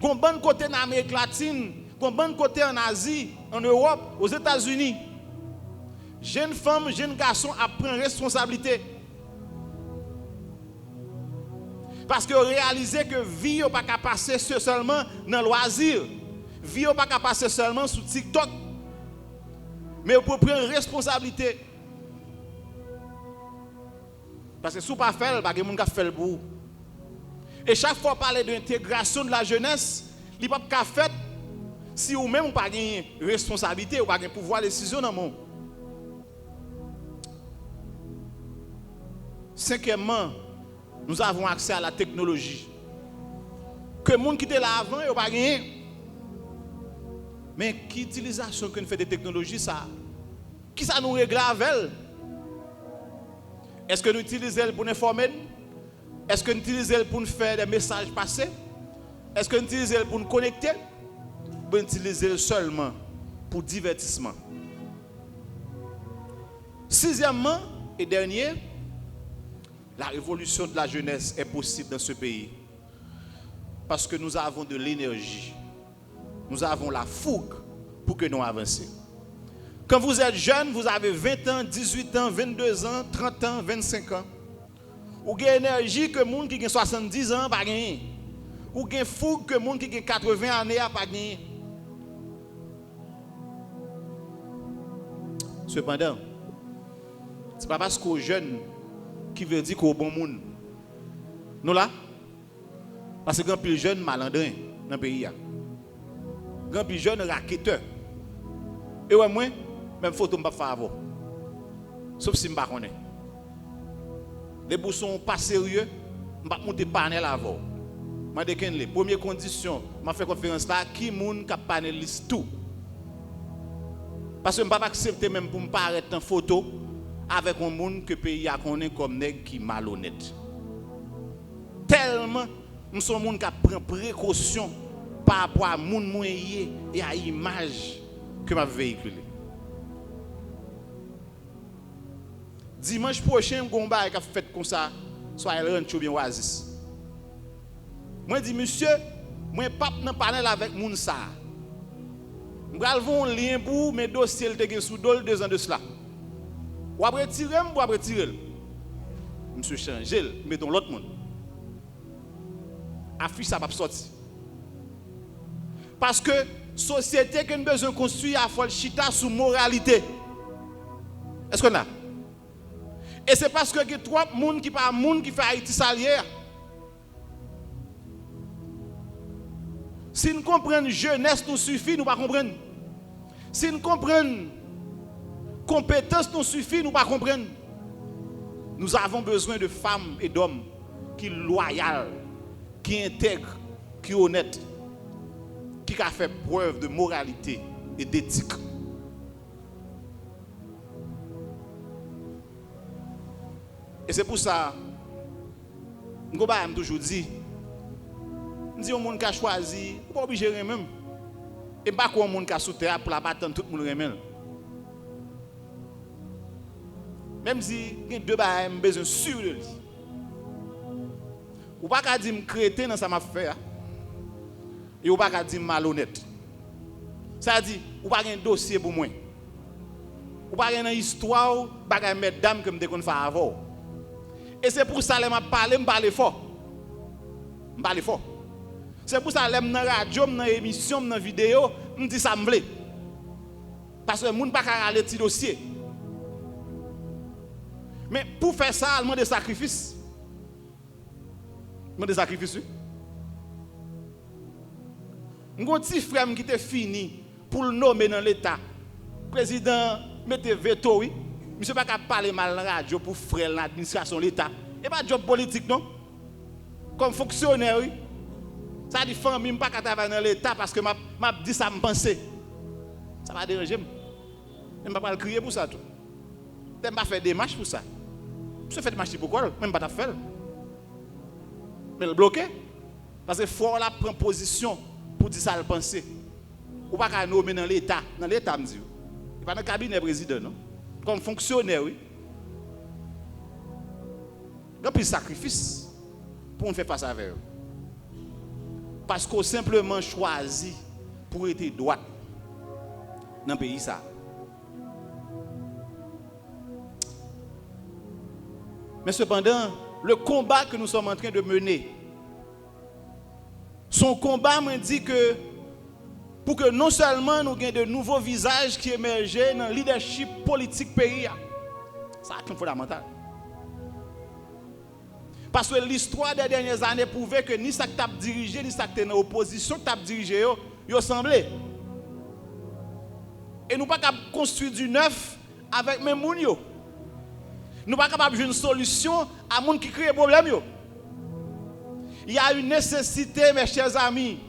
Un bon côté en Amérique latine, un bon côté en Asie, en Europe, aux États-Unis. Jeunes femmes, jeunes garçons apprennent responsabilité. Parce que réaliser que vie n'est pas qu'à passer seulement dans le loisir. Vie n'est pas qu'à passer seulement sur TikTok. Mais pour prendre responsabilité. Parce que si vous ne faites pas, il y a des gens qui font le bout. Et chaque fois parler d'intégration de la jeunesse, il n'y a pas de fait si vous-même pas de responsabilité ou pas de pouvoir de décision dans le monde. Cinquièmement, nous avons accès à la technologie. Que les gens qui étaient là avant, ils n'ont pas gagné. Mais qui utilisation que nous faisons des technologies, ça? Qui ça nous règle avec elle? Est-ce que nous utilisons pour nous informer? Est-ce que nous utilisons pour nous faire des messages passés? Est-ce que nous utilisons pour nous connecter? Ou nous utilisons seulement pour divertissement? Sixièmement et dernier, la révolution de la jeunesse est possible dans ce pays. Parce que nous avons de l'énergie. Nous avons la fougue pour que nous avancions. Quand vous êtes jeune, vous avez 20 ans, 18 ans, 22 ans, 30 ans, 25 ans. Ou avez énergie que les gens qui ont 70 ans n'ont pas gagné. Ou avez fougue que les gens qui ont 80 années n'ont pas gagné. Cependant, ce n'est pas parce qu'on est jeune qui veut dire qu'on est bon monde. Nous là, parce que quand les jeunes malandrins dans le pays, quand les jeunes raquetteurs, et ouais, moi, même photo, je ne peux pas faire avant. Sauf si je ne connais pas. Les boussons sont pas sérieux, je ne peux pas monter panel avant. Je dis que les premières conditions, je fais conférence là, qui est qui panéliste tout. Parce que je ne peux pas accepter même pour me paraître en photo avec un monde que le pays a connu comme nègre qui est malhonnête. Tellement, Nous sommes des gens qui prennent précaution par rapport à mon moyen et à l'image que m'a véhiculé. Dimanche prochain, je vais faire fait comme ça, soit elle rentre ou bien oasis. Moi dis monsieur, moi pas dans panel avec moun ça. Je vais avoir un lien pour mes dossiers te sous 2 ans de cela. Ou après retirer ou après retirer. Monsieur changer, mettons l'autre monde. Affiche ça pas sortir. Parce que société que nous besoin construire a faut chita sous moralité. Est-ce qu'on a? Et c'est parce que il y a trop de monde qui pas monde qui fait Haïti salière. Si nous comprenons jeunesse nous suffit, nous pas comprendre. Si nous comprenons compétence nous suffit, nous pas comprendre. Nous avons besoin de femmes et d'hommes qui sont loyaux, qui intègrent, qui sont honnêtes, qui ont fait preuve de moralité et d'éthique. Et c'est pour ça, je vais toujours dire, je dis au monde qui a choisi, pas obligé de même. Et pas qu'on monde qui a sous terre pour la battre tout le monde remet. Même si il y a 2 bagages besoin sûr de lui. Ou pas qu'à dire me créter dans ça m'a fait. Et ou pas qu'à dire malhonnête. Ça dit, ou pas un dossier pour moi. Ou pas une histoire, pas une mesdames que me déconne faire avant. Et c'est pour ça que je parle fort. Je parle fort. C'est pour ça que je dans la radio, dans l'émission, dans la vidéo, je dis ça me plaît. Parce que les gens ne peuvent pas aller petit dossier. Mais pour faire ça, il demande des sacrifices. Il demande des sacrifices. Un petit frère qui était fini pour le nommer dans l'État. Le président mettez veto, oui. Monsieur ne peut pas parler mal dans la radio pour frère l'administration de l'État. Et pas de job politique, non? Comme fonctionnaire, oui. Ça dit famille, je ne peux pas travailler dans l'État parce que m'a dit ça me penser. Ça va déranger. Je ne peux pas crier pour ça. Je ne peux pas faire des marches pour ça. Je fais des marches pour quoi? Je ne peux pas faire. Mais le bloquer. Parce que faut la prendre position pour dire ça le penser. Ou pas qu'à nommer dans l'État. Dans l'État, me dit. Il pas dans le cabinet président, non? Comme fonctionnaire, oui. Il y a plus de sacrifice pour nous faire face avec eux. Parce qu'on simplement choisi pour être droit dans le pays. Ça. Mais cependant, le combat que nous sommes en train de mener, son combat me dit que pour que non seulement nous ayons de nouveaux visages qui émergent dans le leadership politique pays, ça c'est fondamental. Parce que l'histoire des dernières années prouvait que ni ça que tu as dirigé, ni ça que tu es dans l'opposition, que tu as dirigé, ils semblent. Et nous ne pouvons pas construire du neuf avec même gens. Nous ne pouvons pas capable une solution à gens qui crée des problèmes. Il y a une nécessité, mes chers amis,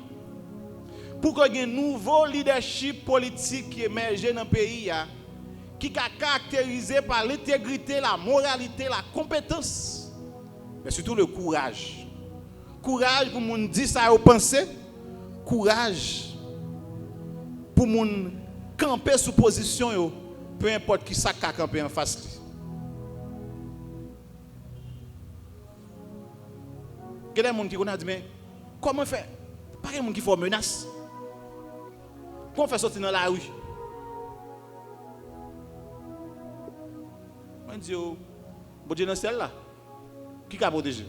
pour qu'il y ait un nouveau leadership politique qui émerge dans le pays, qui est caractérisé par l'intégrité, la moralité, la compétence, mais surtout le courage. Courage pour nous dire ça au penser, courage pour nous camper sous position, peu importe qui ça a campé en face. Il y a des gens qui ont dit, mais comment faire? Pas des gens qui font menace. Comment faire sortir dans la rue? Je dis, bon Dieu, dans celle-là, qui a protégé?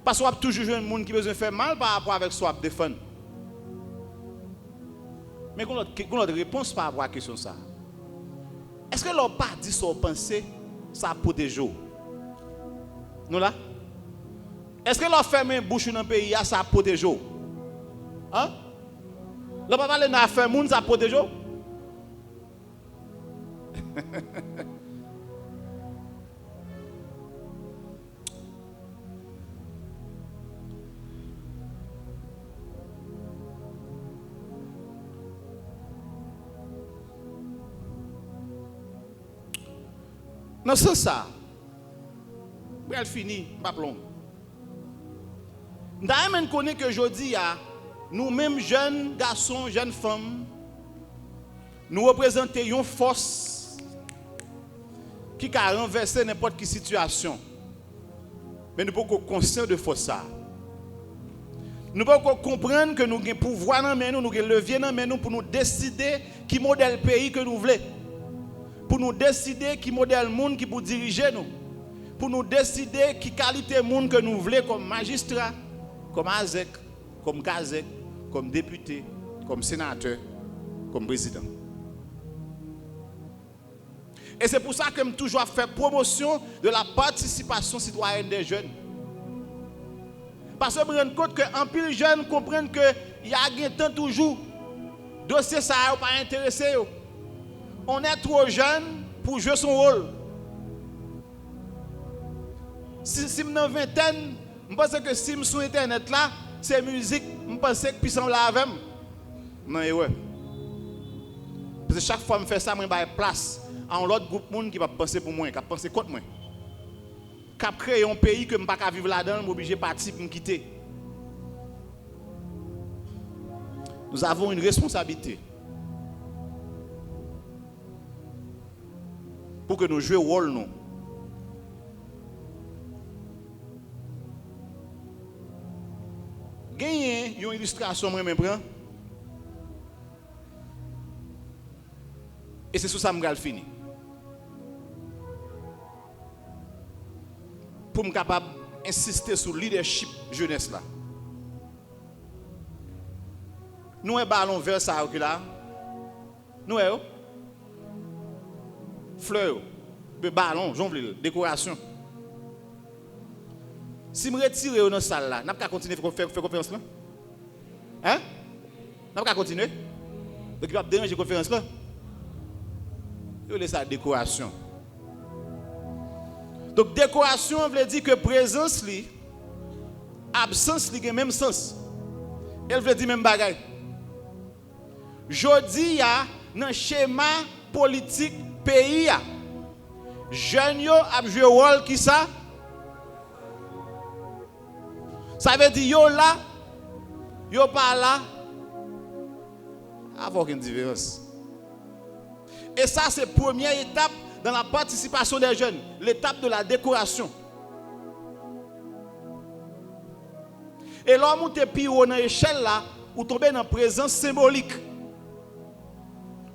Parce qu'on a toujours un monde qui a besoin de faire mal par rapport avec soi, défendre. Mais qu'on a une réponse par rapport à la question ça. Est-ce que l'on pas dit son pensée, ça protège? Nous là? Est-ce que l'on ferme une bouche dans le pays, ça protège? Hein? L'on pas parler dans faire monde, ça protège? Non, c'est ça. Elle finit, pas long. Nous connaissons que aujourd'hui, nous-mêmes, jeunes garçons, jeunes femmes, nous représentons une force qui a renversé n'importe quelle situation. Mais nous ne pouvons pas être conscients de force. Nous ne pouvons pas comprendre que nous avons pouvoir dans nous avons levier dans nous pour nous décider qui modèle pays que nous voulons. Pour nous décider qui modèle monde qui pour diriger nous. Pour nous décider qui qualité monde que nous voulons comme magistrat, comme AZEC, comme Gazek, comme député, comme sénateur, comme président. Et c'est pour ça que je toujours fait promotion de la participation citoyenne des jeunes. Parce que je me rends compte qu'un pile jeunes comprennent qu'il y a un temps toujours. Dossier ça n'a pas intéressé. On est trop jeune pour jouer son rôle. Si je suis dans vingtaine, je pense que si je suis sur Internet là, c'est musique, je pense que puissant là avec moi. Non, ouais. Parce que chaque fois que je fais ça, je vais place à un autre groupe de monde qui va penser pour moi, qui va penser contre moi. Qui va créer un pays que je ne peux pas vivre là-dedans, je suis obligé de partir pour me quitter. Nous avons une responsabilité pour que nous jouions rôle nous. Gagner une illustration moi-même prend. Et c'est sur ça que je vais finir. Pour me capable d'insister sur le leadership jeunesse là. Nous un ballon vert ça là. Nous fleur, de ballon, jongle, décoration. Si je me retire dans la salle là, n'a pas continuer à faire conférence là? Hein? N'a pas continuer? Donc il va déranger la conférence là. Il laisse ça décoration. Donc décoration veut dire que présence li, absence li a même sens. Elle veut dire même bagaille. Jodi ya dans schéma politique pays ya. Jeune yo a joué rôle qui ça? Ça veut dire yo là, yo pas là. Avoir une différence. Et ça c'est la première étape dans la participation des jeunes, l'étape de la décoration. Et l'homme monte plus haut dans l'échelle là, ou tomber dans la présence symbolique.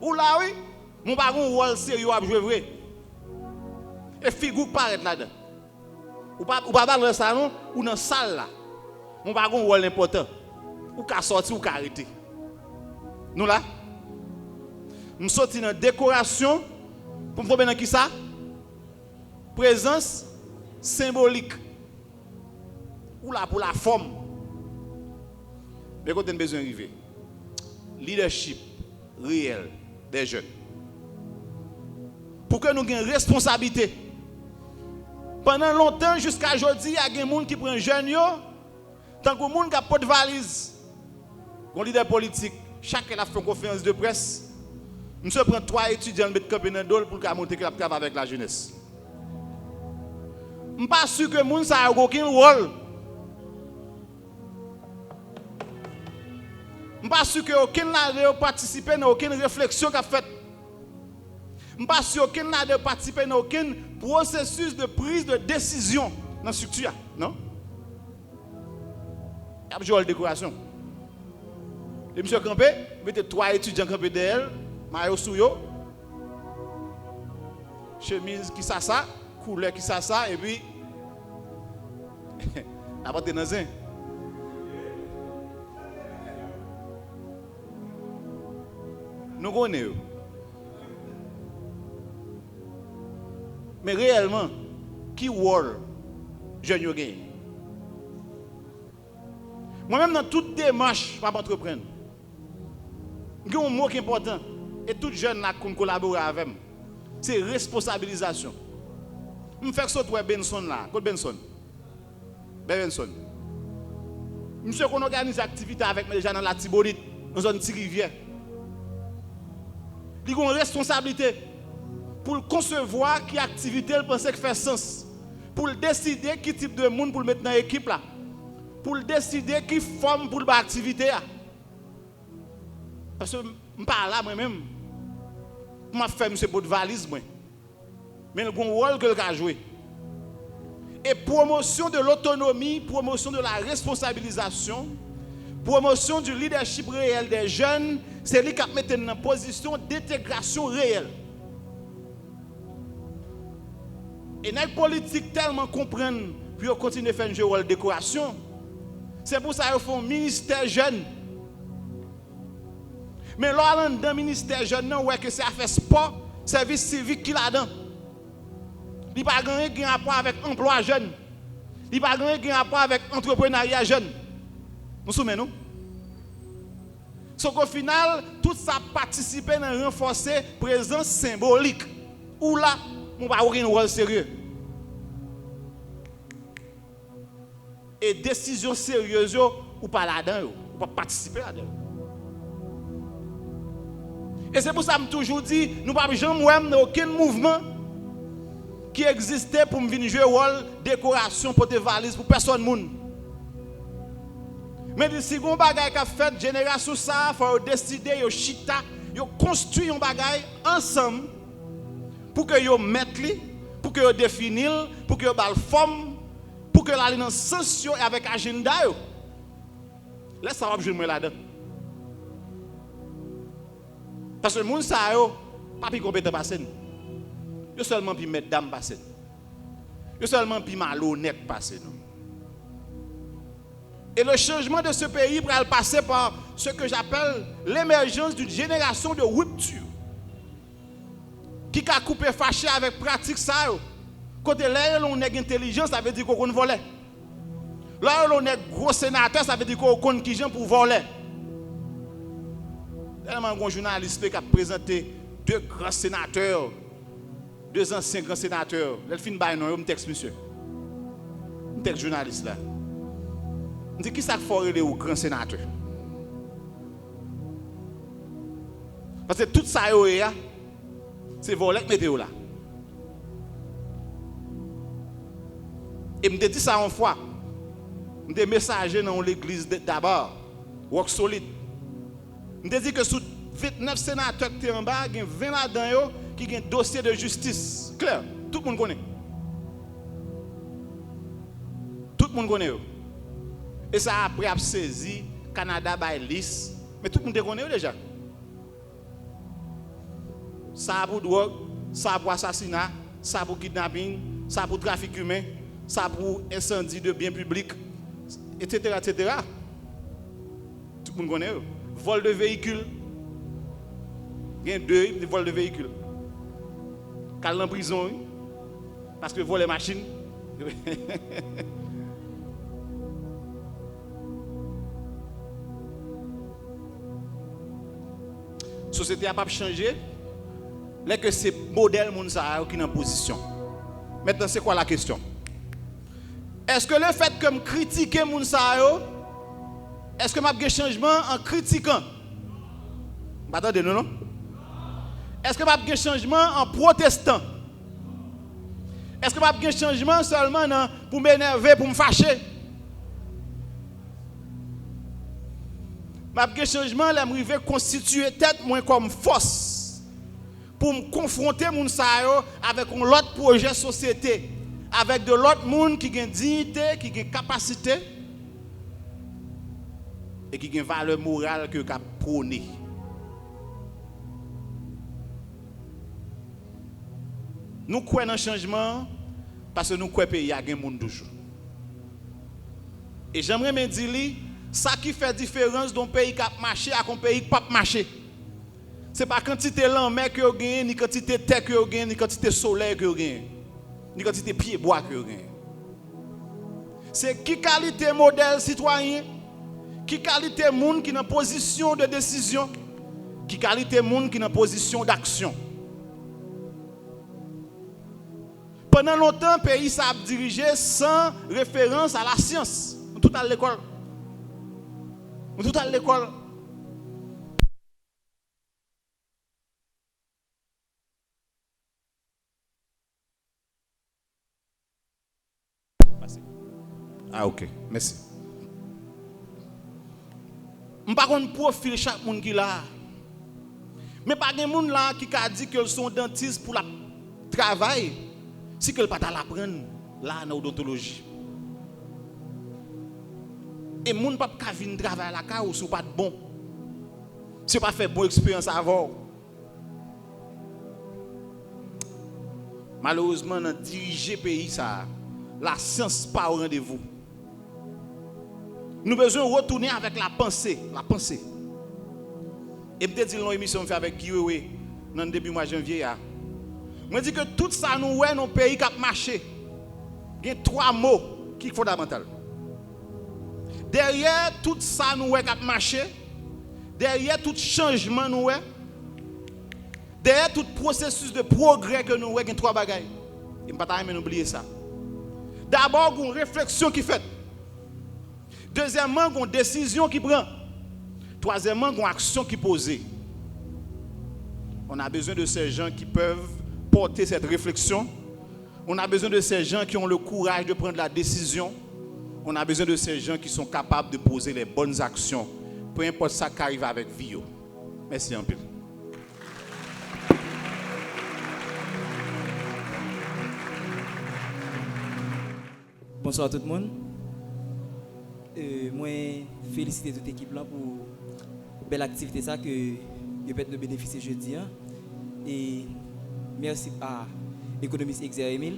Ou là oui, mon baron rôle sérieux à jouer vrai. Et figure paraît là-dedans. Ou pas dans le salon ou dans la salle là. Mon baron rôle important. Ou qu'à sortir ou qu'à arrêter. Nous là, nous sortons dans la décoration pour me faire dans qui ça? Présence symbolique. Ou là pour la forme. Mais quand on a besoin d'arriver, leadership réel des jeunes. Pour que nous ayons une responsabilité. Pendant longtemps, jusqu'à aujourd'hui, il y a des gens qui prennent jeunes, tant que les gens qui ont pas de valise, un leader politique, chacun a fait une conférence de presse. Monsieur prend 3 étudiants de camper dans le pour monter qu'il travaille avec la jeunesse. Je ne suis pas sûr que les gens n'ont aucun rôle. Je ne suis pas sûr qu'aucun n'a participé dans aucune réflexion qu'a faite. Je ne suis pas sûr qu'aucun n'a participé dans aucun processus de prise de décision dans la structure. Non? Il y a besoin de décoration. Et monsieur Campé, mettez 3 étudiants campés derrière, maillot sous yo, chemise qui ça, couleur qui ça, et puis, la porte dans un. Nous connaissons. Mais réellement, qui rôle jeune yo gagne? Moi-même, dans toute démarche, je ne vais pas entreprendre. Il y a un mot qui est important. Et tout jeune là qui collabore avec moi, c'est responsabilisation. Je fais ça avec Benson là. Côte Benson. Benson. Monsieur qu'on organise activité avec mes gens dans la Tibonite, dans une petite rivière. Il y a une responsabilité pour concevoir quelle activité elle pense que fait sens. Pour décider quel type de monde pour le mettre dans l'équipe là. pour décider qui forme pour l'activité. Parce que je ne parle pas là moi-même. Je ne fais pas de valise. Mais le bon rôle que le a joué. Et promotion de l'autonomie, promotion de la responsabilisation, promotion du leadership réel des jeunes, c'est lui qui a mis en position d'intégration réelle. Et les politiques tellement comprennent, puis ils continuent de faire un rôle de décoration. C'est pour ça qu'ils font un ministère jeune. Mais là, dans le ministère jeune, on voit que c'est affaire sport, service civique qui là-dedans. Il n'y a pas de rapport avec emploi jeune. Il n'y a pas de rapport avec entrepreneuriat jeune. Nous souvenons, nous? Sauf qu'au final, tout ça participe à renforcer la présence symbolique. Ou là, on ne va pas avoir un rôle sérieux. Et décision sérieuse, ou pas là-dedans, ou pas participer là-dedans. Et c'est pour ça que je toujours dit, nous ne pouvons jamais aucun mouvement qui existait pour venir jouer rôle décoration pour tes valises pour personne monde. Mais si on bagaille qu'a fait génération ça, faut décider yo chita, yo construit un bagaille ensemble pour que yo mette li, pour que yo définir, pour que yo bal forme, pour que la dans sens avec agenda yo. Laisse ça va jouer là-dedans. Parce que le monde ça yo pas plus compétent passer. Yo seulement puis mesdames passer. Yo seulement puis malhonnête passer non. Et le changement de ce pays va passer par ce que j'appelle l'émergence d'une génération de rupture. Qui a coupé fâché avec pratique ça. Côté là, on est intelligent, ça veut dire qu'on vole. Là, on est gros sénateur, ça veut dire qu'on connaît qui gens pour voler. Tellement un journaliste qui a présenté deux grands sénateurs, deux anciens grands sénateurs. Le film by non, texte monsieur. Un texte journaliste là. On dit qui ça faut les au grand sénateur. Parce que tout ça c'est voler météo là. Et me dit ça une fois. Me dit messager dans l'église d'abord, work solide. Me dit que sous 29 sénateurs qui sont en bas, il y a 20 là-dedans qui ont un dossier de justice. Clair, tout le monde connaît. Tout le monde connaît. Et ça après a saisi Canada by liste, mais tout le monde connaît déjà. Ça pour drogue, ça pour assassinat, ça pour kidnapping, ça pour trafic humain, ça pour incendie de biens publics, etc., etc. Tout le monde connaît. Vol de véhicules. Il y a deux vols de véhicules. Calme en prison, parce que vol les machines. La société n'a pas changé. Là que c'est modèle qui est en position. Maintenant, c'est quoi la question? Est-ce que le fait que je critique Mounsayo, est-ce que je fais un changement en critiquant? Attendez, non? Est-ce que je fais un changement en protestant? Est-ce que je fais un changement seulement pour m'énerver, pour me fâcher? Je fais un changement, je vais constituer tête moins comme force pour me confronter avec l'autre projet de société, avec de l'autre monde qui a dignité, qui a capacité et qui a une valeur morale que a prôné. Nous croyons dans le changement parce que nous croyons qu'il y a un monde toujours. Et j'aimerais me dire, ça qui fait différence d'un pays qui a marché à un pays qui n'a pas marché. Ce n'est pas quantité de mer que vous gagnez, ni quantité de terre que vous gagnez, ni quantité de soleil que vous gagnez, ni quantité de pieds bois que vous gagnez. C'est qui qualité modèle citoyen, qui qualité monde qui est en position de décision, qui qualité monde qui est en position d'action. Pendant longtemps, le pays s'est dirigé sans référence à la science. Tout à l'école. Tout à l'école. Ah, ok. Merci. M'pas qu'on profil chaque monde qui là. Mais pas de monde là qui a dit qu'ils sont dentistes pour la travail si qu'elle pas l'apprendre là dans l'odontologie. Et monde pas ka venir travailler la ka ou sou pas de bon. C'est pas fait bonne expérience avant. Malheureusement dans diriger pays ça, la science pas au rendez-vous. Nous besoin retourner avec la pensée. Et peut-être dire l'émission fait avec Guy dans le début mois de janvier. Je dis que tout ça nous ouais dans pays qui a marché. Il y a 3 mots qui sont fondamentaux. Derrière tout ça nous ouais qui a marché, derrière tout changement nous ouais, derrière tout processus de progrès que nous ouais, il y a 3 bagages. Et je ne peux pas oublier ça. D'abord, il y a une réflexion qui fait. Deuxièmement, il y a une décision qui prend. Troisièmement, il y a une action qui pose. On a besoin de ces gens qui peuvent porter cette réflexion. On a besoin de ces gens qui ont le courage de prendre la décision. On a besoin de ces gens qui sont capables de poser les bonnes actions. Peu importe ça qui arrive avec vie. Merci un peu. Bonsoir tout le monde. Moi, féliciter toute l'équipe là pour la belle activité ça que je peux de bénéficier jeudi. Et merci à l'économiste Exer Emile.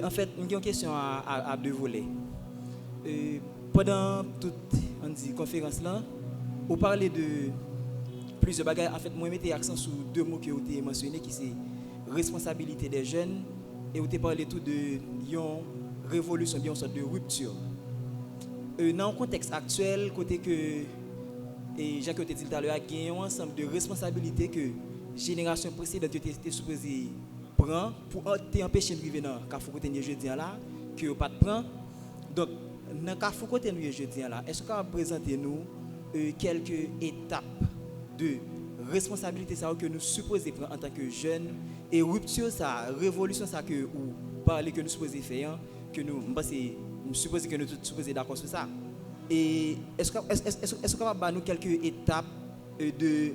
En fait, j'ai une question à 2 volets. Pendant toute conférence là, on parlait de plusieurs bagages. En fait, moi, je mettais l'accent sur 2 mots qui ont été mentionnés, qui c'est responsabilité des jeunes et on a parlé tout de une révolution, une sorte de rupture. Dans le contexte actuel, côté que et Jacques a dit tout à l'heure, il y a un ensemble de responsabilités que la génération précédente était supposée prendre pour t'empêcher de vivre dans le cas où tu es jeudi là, que tu pas prendre. Donc, dans le cas où tu es jeudi là, est-ce que vous présentez nous quelques étapes de responsabilité que nous supposons prendre en tant que jeunes et rupture, ça, révolution ça que ou parler que nous supposons faire, que nous supposons que nous sommes d'accord sur ça. Et est-ce qu'on va nous quelques étapes de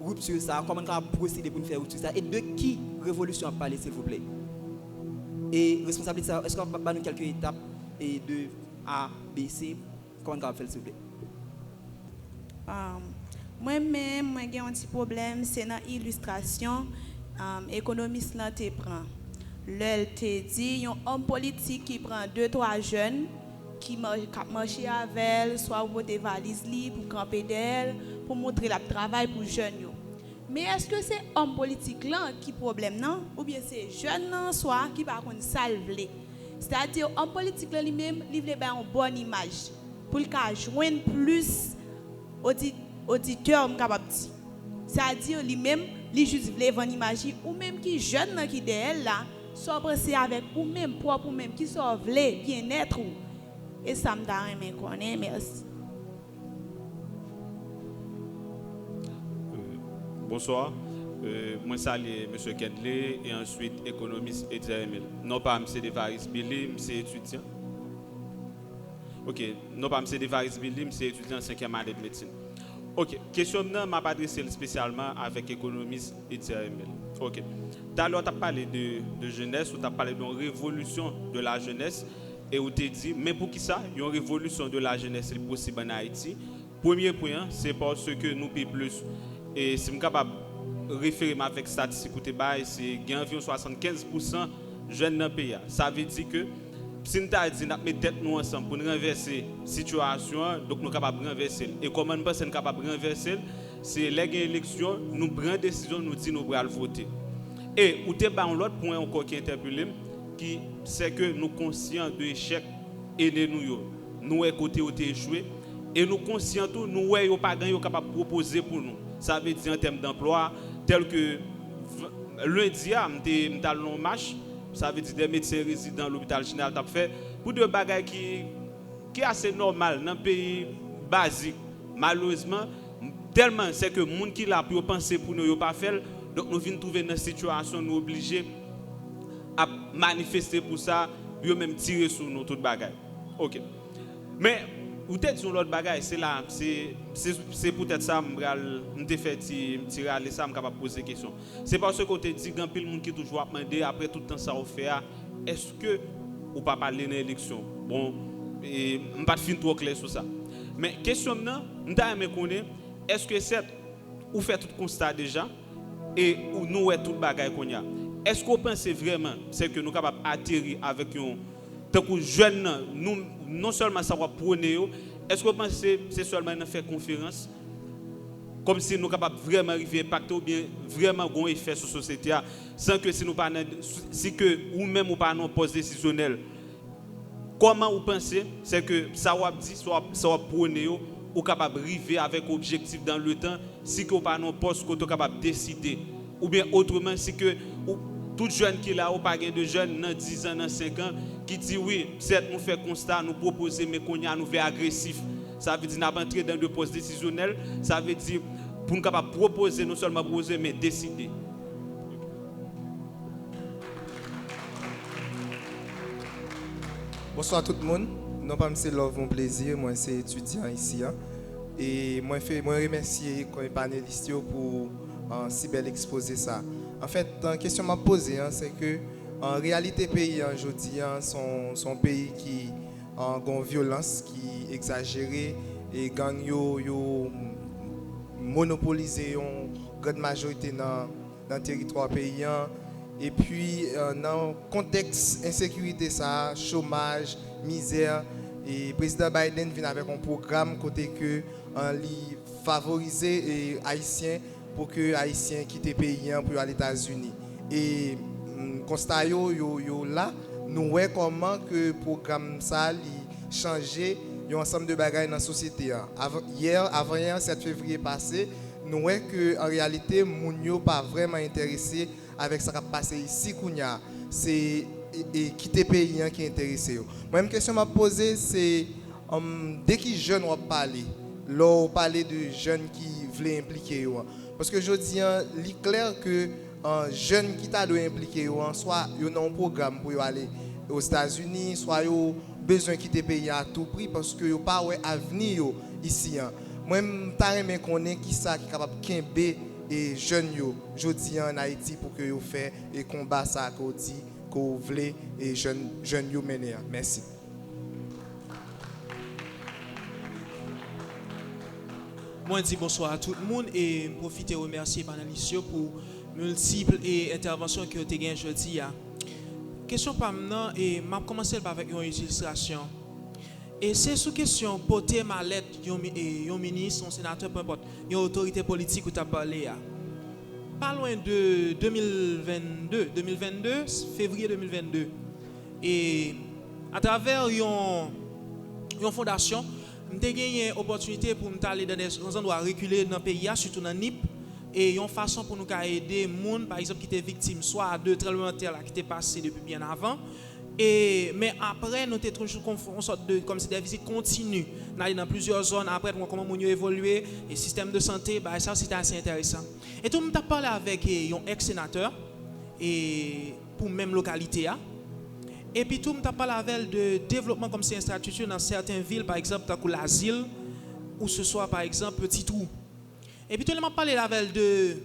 rupture ça, comment on va procéder pour nous faire rupture ça, et de qui révolution a parlé s'il vous plaît. Et responsabilité ça, est-ce qu'on va nous quelques étapes et de A, B, C, comment on va faire s'il vous plaît. Moi-même, j'ai un petit problème, c'est dans l'illustration, économiste là te prend. L'elle te dit, un homme politique qui prend 2-3 jeunes, qui marchent avec elle, soit voter valise libre pour camper d'elle, pour montrer le travail pour les jeunes. Mais est-ce que c'est homme politique là qui problème non? Ou bien c'est jeunes là, soit qui va contre salver? C'est-à-dire, homme politique là lui-même, il veut une bonne image pour qu'il joigne plus auditeurs capable dire. C'est-à-dire lui-même, il juste veut une image ou même qui jeune là qui derrière là, soit penser avec ou même propre ou même qui soit veut bien-être. Et ça me donne un connaît, merci. Bonsoir. Moi, salue M. Kendley et ensuite économiste Edzer Emile. Non pas M. Devaris Billy, je suis étudiant. Ok, non pas M. Devaris Billy, je suis étudiant en 5e année de médecine. Ok, question maintenant, m'a adressé spécialement avec économiste Edzer Emile. Ok, tout à l'heure, tu as parlé de jeunesse, ou tu as parlé d'une révolution de la jeunesse. Et on te dit, mais pour qui ça? Il y a une révolution de la jeunesse possible en Haïti. Premier point, c'est parce que nous payons plus. Et si je suis capable de référer avec statistique, c'est qu'il y a environ 75% de jeunes dans le pays. Ça veut dire que si nous avons dit, nous mettons tête nous ensemble pour renverser la situation, donc nous sommes capables de renverser. Et comment nous sommes capables de renverser? C'est les élections, nous prenons une décision, nous disons nous allons voter. Et nous avons l'autre point encore qui interpelle. Qui c'est que nous conscients de l'échec et nous est côté où échoué et nous conscients tout nous est pas gagné capable proposer pour nous. Ça veut dire en termes d'emploi tel que lundi m'ta long marche, ça veut dire des médecins résidents à l'hôpital général t'a fait pour de bagages qui est assez normal dans un pays basique. Malheureusement tellement c'est que monde qui là pour penser pour nous pas faire, donc nous venons trouver dans situation nous obligés à manifester pour ça, puis même tirer sur nous toute bagaille. OK. Mais ou peut-être sur l'autre bagaille, c'est là, c'est peut-être ça, me fait tirer ça, me capable poser question. C'est parce que tu dit grand pile monde qui toujours demander après tout le temps ça on fait, est-ce que ou pas parler dans l'élection? Bon, et pas fin trop clair sur ça. Mais question maintenant, m'ta aimé connaître, est-ce que c'est ou fait tout constat déjà et ou nous est tout bagaille qu'on y a. Est-ce qu'on pense vraiment c'est que nous capable atterrir avec un tant que jeune nous non seulement ça va prôner, est-ce qu'on pense c'est seulement nous faire conférence comme si nous capables vraiment arriver impacter ou bien vraiment un effet sur la société sans que si nous pas si que ou même ou pas non poste décisionnel. Comment vous pensez c'est que ça va dit ça va prôner ou capable arriver avec objectif dans le temps si que pas non poste que tu capable décider ou bien autrement si que tout jeune qui est là ou pas de jeunes dans 10 ans dans 5 ans qui dit oui certes nous fait constat nous proposer mais qu'on y a nous fait agressif ça veut dire n'a pas entrer dans de postes décisionnels ça veut dire pour nous capable proposer non seulement proposer mais décider. Bonsoir tout le monde. Non pas c'est love mon plaisir, moi c'est étudiant ici et moi remercier comme panéliste pour si bel exposé ça. En fait, la question m'a posée c'est que en réalité pays aujourd'hui son pays qui a une violence qui exagérée et gang yo monopolisé une grande majorité dans le territoire paysan. Et puis, dans le contexte insécurité, ça, chômage, misère, et le président Biden vient avec un programme côté que lui favoriser les Haïtiens pour que les Haïtiens quittent le pays pour aller aux États-Unis. Et constat là, nous voyons comment que le programme ça changé un ensemble de bagages dans la société. Avant 7 février passé, nous voyons qu'en réalité, les gens ne sont pas vraiment intéressés avec ce qui a passé ici. C'est quitter le pays qui est intéressé. Moi, une question que je me posée, c'est dès que les jeunes ont parlé, là, on parlait de jeunes qui voulaient impliquer. Parce que je dis, il est clair que les jeunes qui t'a impliqué, soit ils ont un programme pour aller aux États-Unis, soit ils ont besoin de quitter le pays à tout prix parce qu'ils n'ont pas d'avenir ici. Moi, je me connais qui est capable de kembe et jeunes aujourd'hui en Haïti pour que vous fassiez et combat ça qu'on dit qu'on voulait et jeunes mener. Merci. Moi, je dis bonsoir à tout le monde et je profite de remercier les panélistes pour multiples interventions que vous avez gagnées aujourd'hui. Question pas maintenant et je vais commencer avec une illustration. Et c'est sous question porter ma lettre un ministre, un sénateur, peu importe, une autorité politique où tu as parlé. Pas loin de 2022, février 2022. Et à travers une fondation, j'ai gagné l'opportunité pour aller dans des endroits reculés dans le pays, surtout dans NIP. Et une façon pour nous aider les gens, par exemple, qui étaient victimes, soit de tremblements de terre qui étaient passés depuis bien avant. Mais après, nous avons toujours une sorte de comme si des visites continues dans plusieurs zones. Après, comment nous évolué, le système de santé, bah, ça c'était assez intéressant. Et tout le monde a parlé avec un ex-sénateur pour même localité. Et puis tout le monde a parlé avec de développement comme c'est infrastructure dans certaines villes, par exemple, comme l'asile, ou ce soit par exemple Petit Trou. Et puis tout le monde a parlé avec de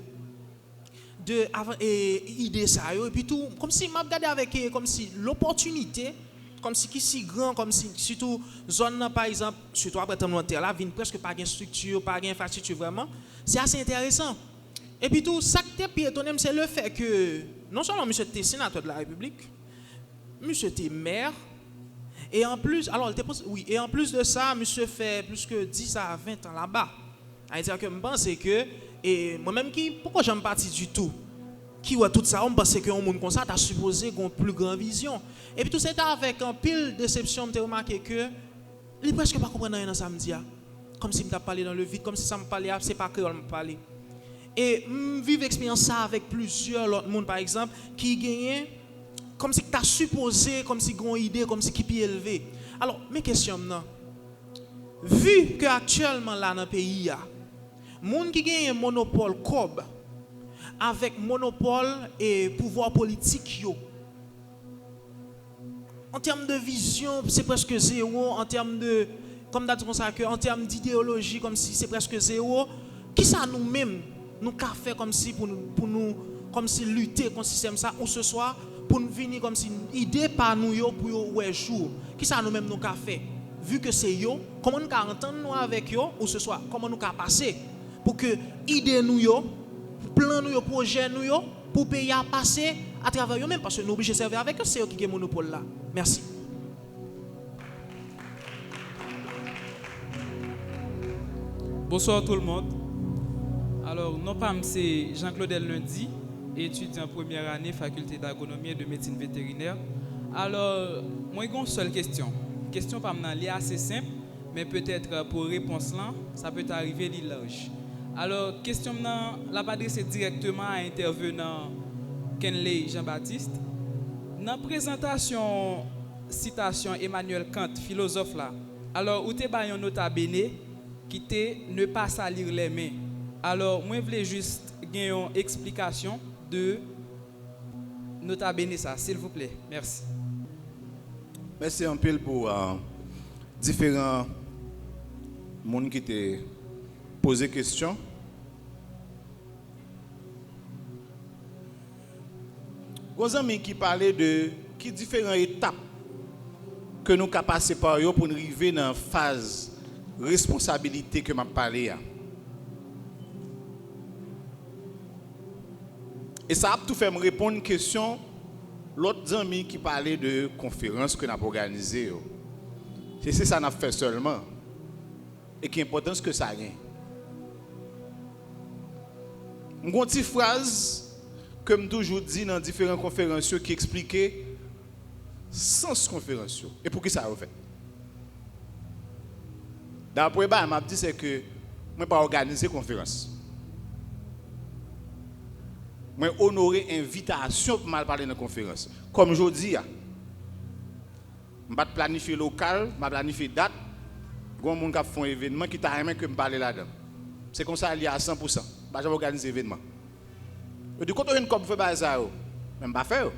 idée ça et puis tout comme si m'a regardé avec comme si l'opportunité comme si qui si grand comme si surtout zone par exemple surtout après tremblement de terre là vient presque pas de structure pas d'infrastructure vraiment c'est assez intéressant et puis tout ça qui est étonnant c'est le fait que non seulement monsieur était sénateur de la République monsieur était maire et en plus alors oui et en plus de ça monsieur fait plus que 10 à 20 ans là-bas c'est-à-dire que je pense que et moi-même pourquoi j'aime parti du tout qui voit tout ça on pense que un monde comme ça t'a supposé une plus grande vision et puis tout ça avec un pile déception me remarqué que il presque pas comprendre rien dans samedi comme si me t'a parlé dans le vide comme si ça me parlait c'est pas créole me parler et vivre expérience ça avec plusieurs autres monde par exemple qui gagnent comme si t'a supposé comme si une idée comme si qui puis élevé alors mes questions maintenant vu que actuellement là dans le pays moun qui gagne un monopole cob avec monopole et pouvoir politique yo. En termes de vision, c'est presque zéro en termes de comme d'habitude, comme ça, que en termes d'idéologie, comme si c'est presque zéro, qui ça nous-mêmes, nous qu'a fait comme si pour nous comme si lutter contre le système ça, ou ce soit pour nous venir comme si une idée par nous yo pour yo ouais jour. Qui ça nous-mêmes nous qu'a fait? Vu que c'est yo, comment nous qu'a entendre nous avec yo, ou ce soit comment nous qu'a passer pour que idée nous yo, plan nous yo, projet nous yo, pour payer à passer à travers eux même parce que nous obligés de servir avec eux, c'est eux qui ont le monopole là. Merci. Bonsoir tout le monde. Alors, non pas c'est Jean-Claude Lundi, étudiant en première année, faculté d'agronomie et de médecine vétérinaire. Alors, moi j'ai une seule question. Question pas est assez simple, mais peut-être pour réponse là, ça peut arriver large. Alors, question la pas adressée directement à intervenant Kenley Jean-Baptiste. Dans la présentation, citation Emmanuel Kant, philosophe là, alors, où te ba yon nota bene qui te ne pas salir les mains. Alors, moi, je voulais juste gagner une explication de nota bene ça, s'il vous plaît. Merci. Merci un peu pour différents gens qui t'ont posé question. Vos amis qui parlaient de qui différentes étapes que nous avons passées par eux pour arriver dans la phase responsabilité que m'a parlé. Et ça a tout fait me répondre à une question l'autre ami qui parlait de conférence que nous avons organisée. C'est ça qu'on a fait seulement. Et qui est important ce que ça a. Une petite phrase que je toujours dit dans différentes conférences qui expliquait sens conférence et pour qui ça a fait. D'après ça, m'a dit c'est que moi pas organiser conférence. Moi honorer invitation pour mal parler dans conférence. Comme je dis, je vais planifier local, je vais planifier date. Gon moun k'ap font événement qui t'a aimé que me parler là-dedans. C'est comme ça lié à 100%. Bah j'avais organisé événement. Et du coup on comme fait ba ça yo. Même pas faire.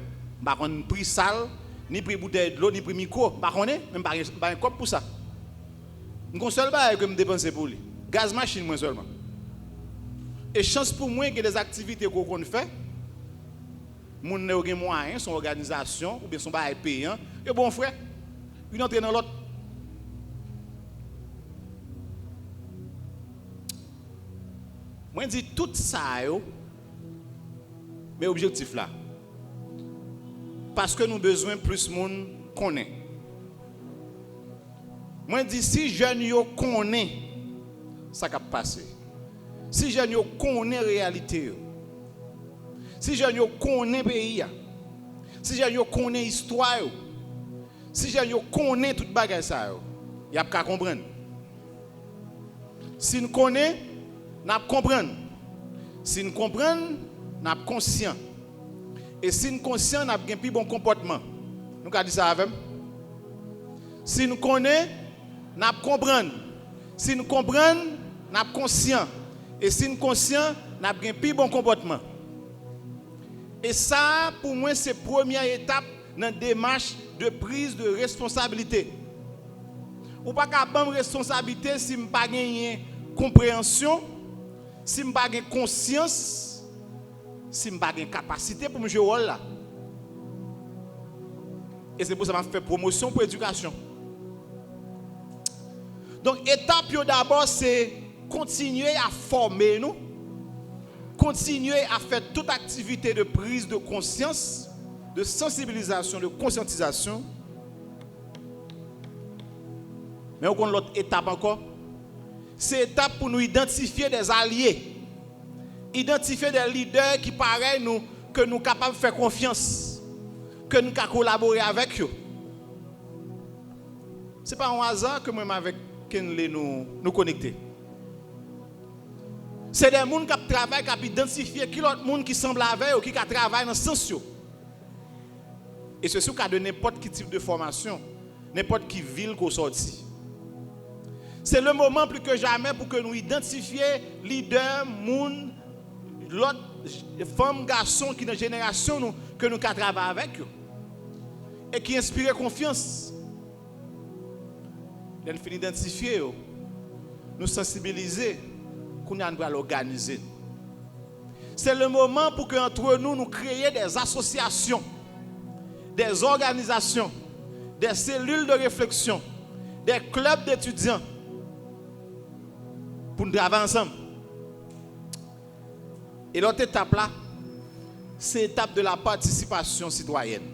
Pas on prix salle, ni prix bouteille de l'eau, ni prix micro, pas connait, même pas un cop pour ça. Mon seul bail que me dépenser pour lui. Gaz machine moi seulement. Et chance pour moi que des activités qu'on fait moun ne gen moyen son organisation ou bien son bail payant et bon frère, une entre dans l'autre. Moi dis tout ça yo mais objectif là parce que nous besoin plus monde connaît. Moi dis si jeune yo connaît ça qui passer. Si jeune yo connaît réalité yo. Si jeune yo connaît pays, si jeune yo connaît histoire yo. Si jeune yo connaît toute bagage ça yo, y a pas comprendre. Si nous connaît n'a comprendre. Si nous comprenons, n'a conscient. Et si nous conscient, n'a un plus bon comportement. Nous avons dit ça avec. Si nous connaissons, n'a comprendre. Si nous comprenons, n'a conscient. Et si nous conscient, n'a un plus bon comportement. Et ça, pour moi, c'est la première étape dans la démarche de prise de responsabilité. Ou pas qu'à prendre responsabilité si je n'ai pas gagné compréhension. Si je n'ai pas de conscience, si je n'ai pas de capacité pour me jouer rôle là. Et c'est pour ça que je fais promotion pour l'éducation. Donc, étape d'abord, c'est continuer à former nous, continuer à faire toute activité de prise de conscience, de sensibilisation, de conscientisation. Mais on a l'autre étape encore. C'est étape pour nous identifier des alliés, identifier des leaders qui paraissent nous que nous sommes capables de faire confiance, que nous pouvons collaborer avec eux. Ce n'est pas un hasard que moi avec Kenley nous connecter. C'est des gens qui travaillent, qui identifient qui l'autre monde qui semble avec eux, qui travaillent dans ce sens. Et c'est sûr qu'il y a n'importe quel type de formation, n'importe quelle ville qu'on sortit. C'est le moment plus que jamais pour que nous identifions leaders, moun, l'autre femmes, garçons qui dans la génération nous, que nous travaillons avec eux et qui inspirent confiance. Nous finissons d'identifier, nous sensibiliser, qu'on a l'organiser. C'est le moment pour qu'entre nous, nous créions des associations, des organisations, des cellules de réflexion, des clubs d'étudiants, pour nous travailler ensemble. Et l'autre étape là, c'est l'étape de la participation citoyenne.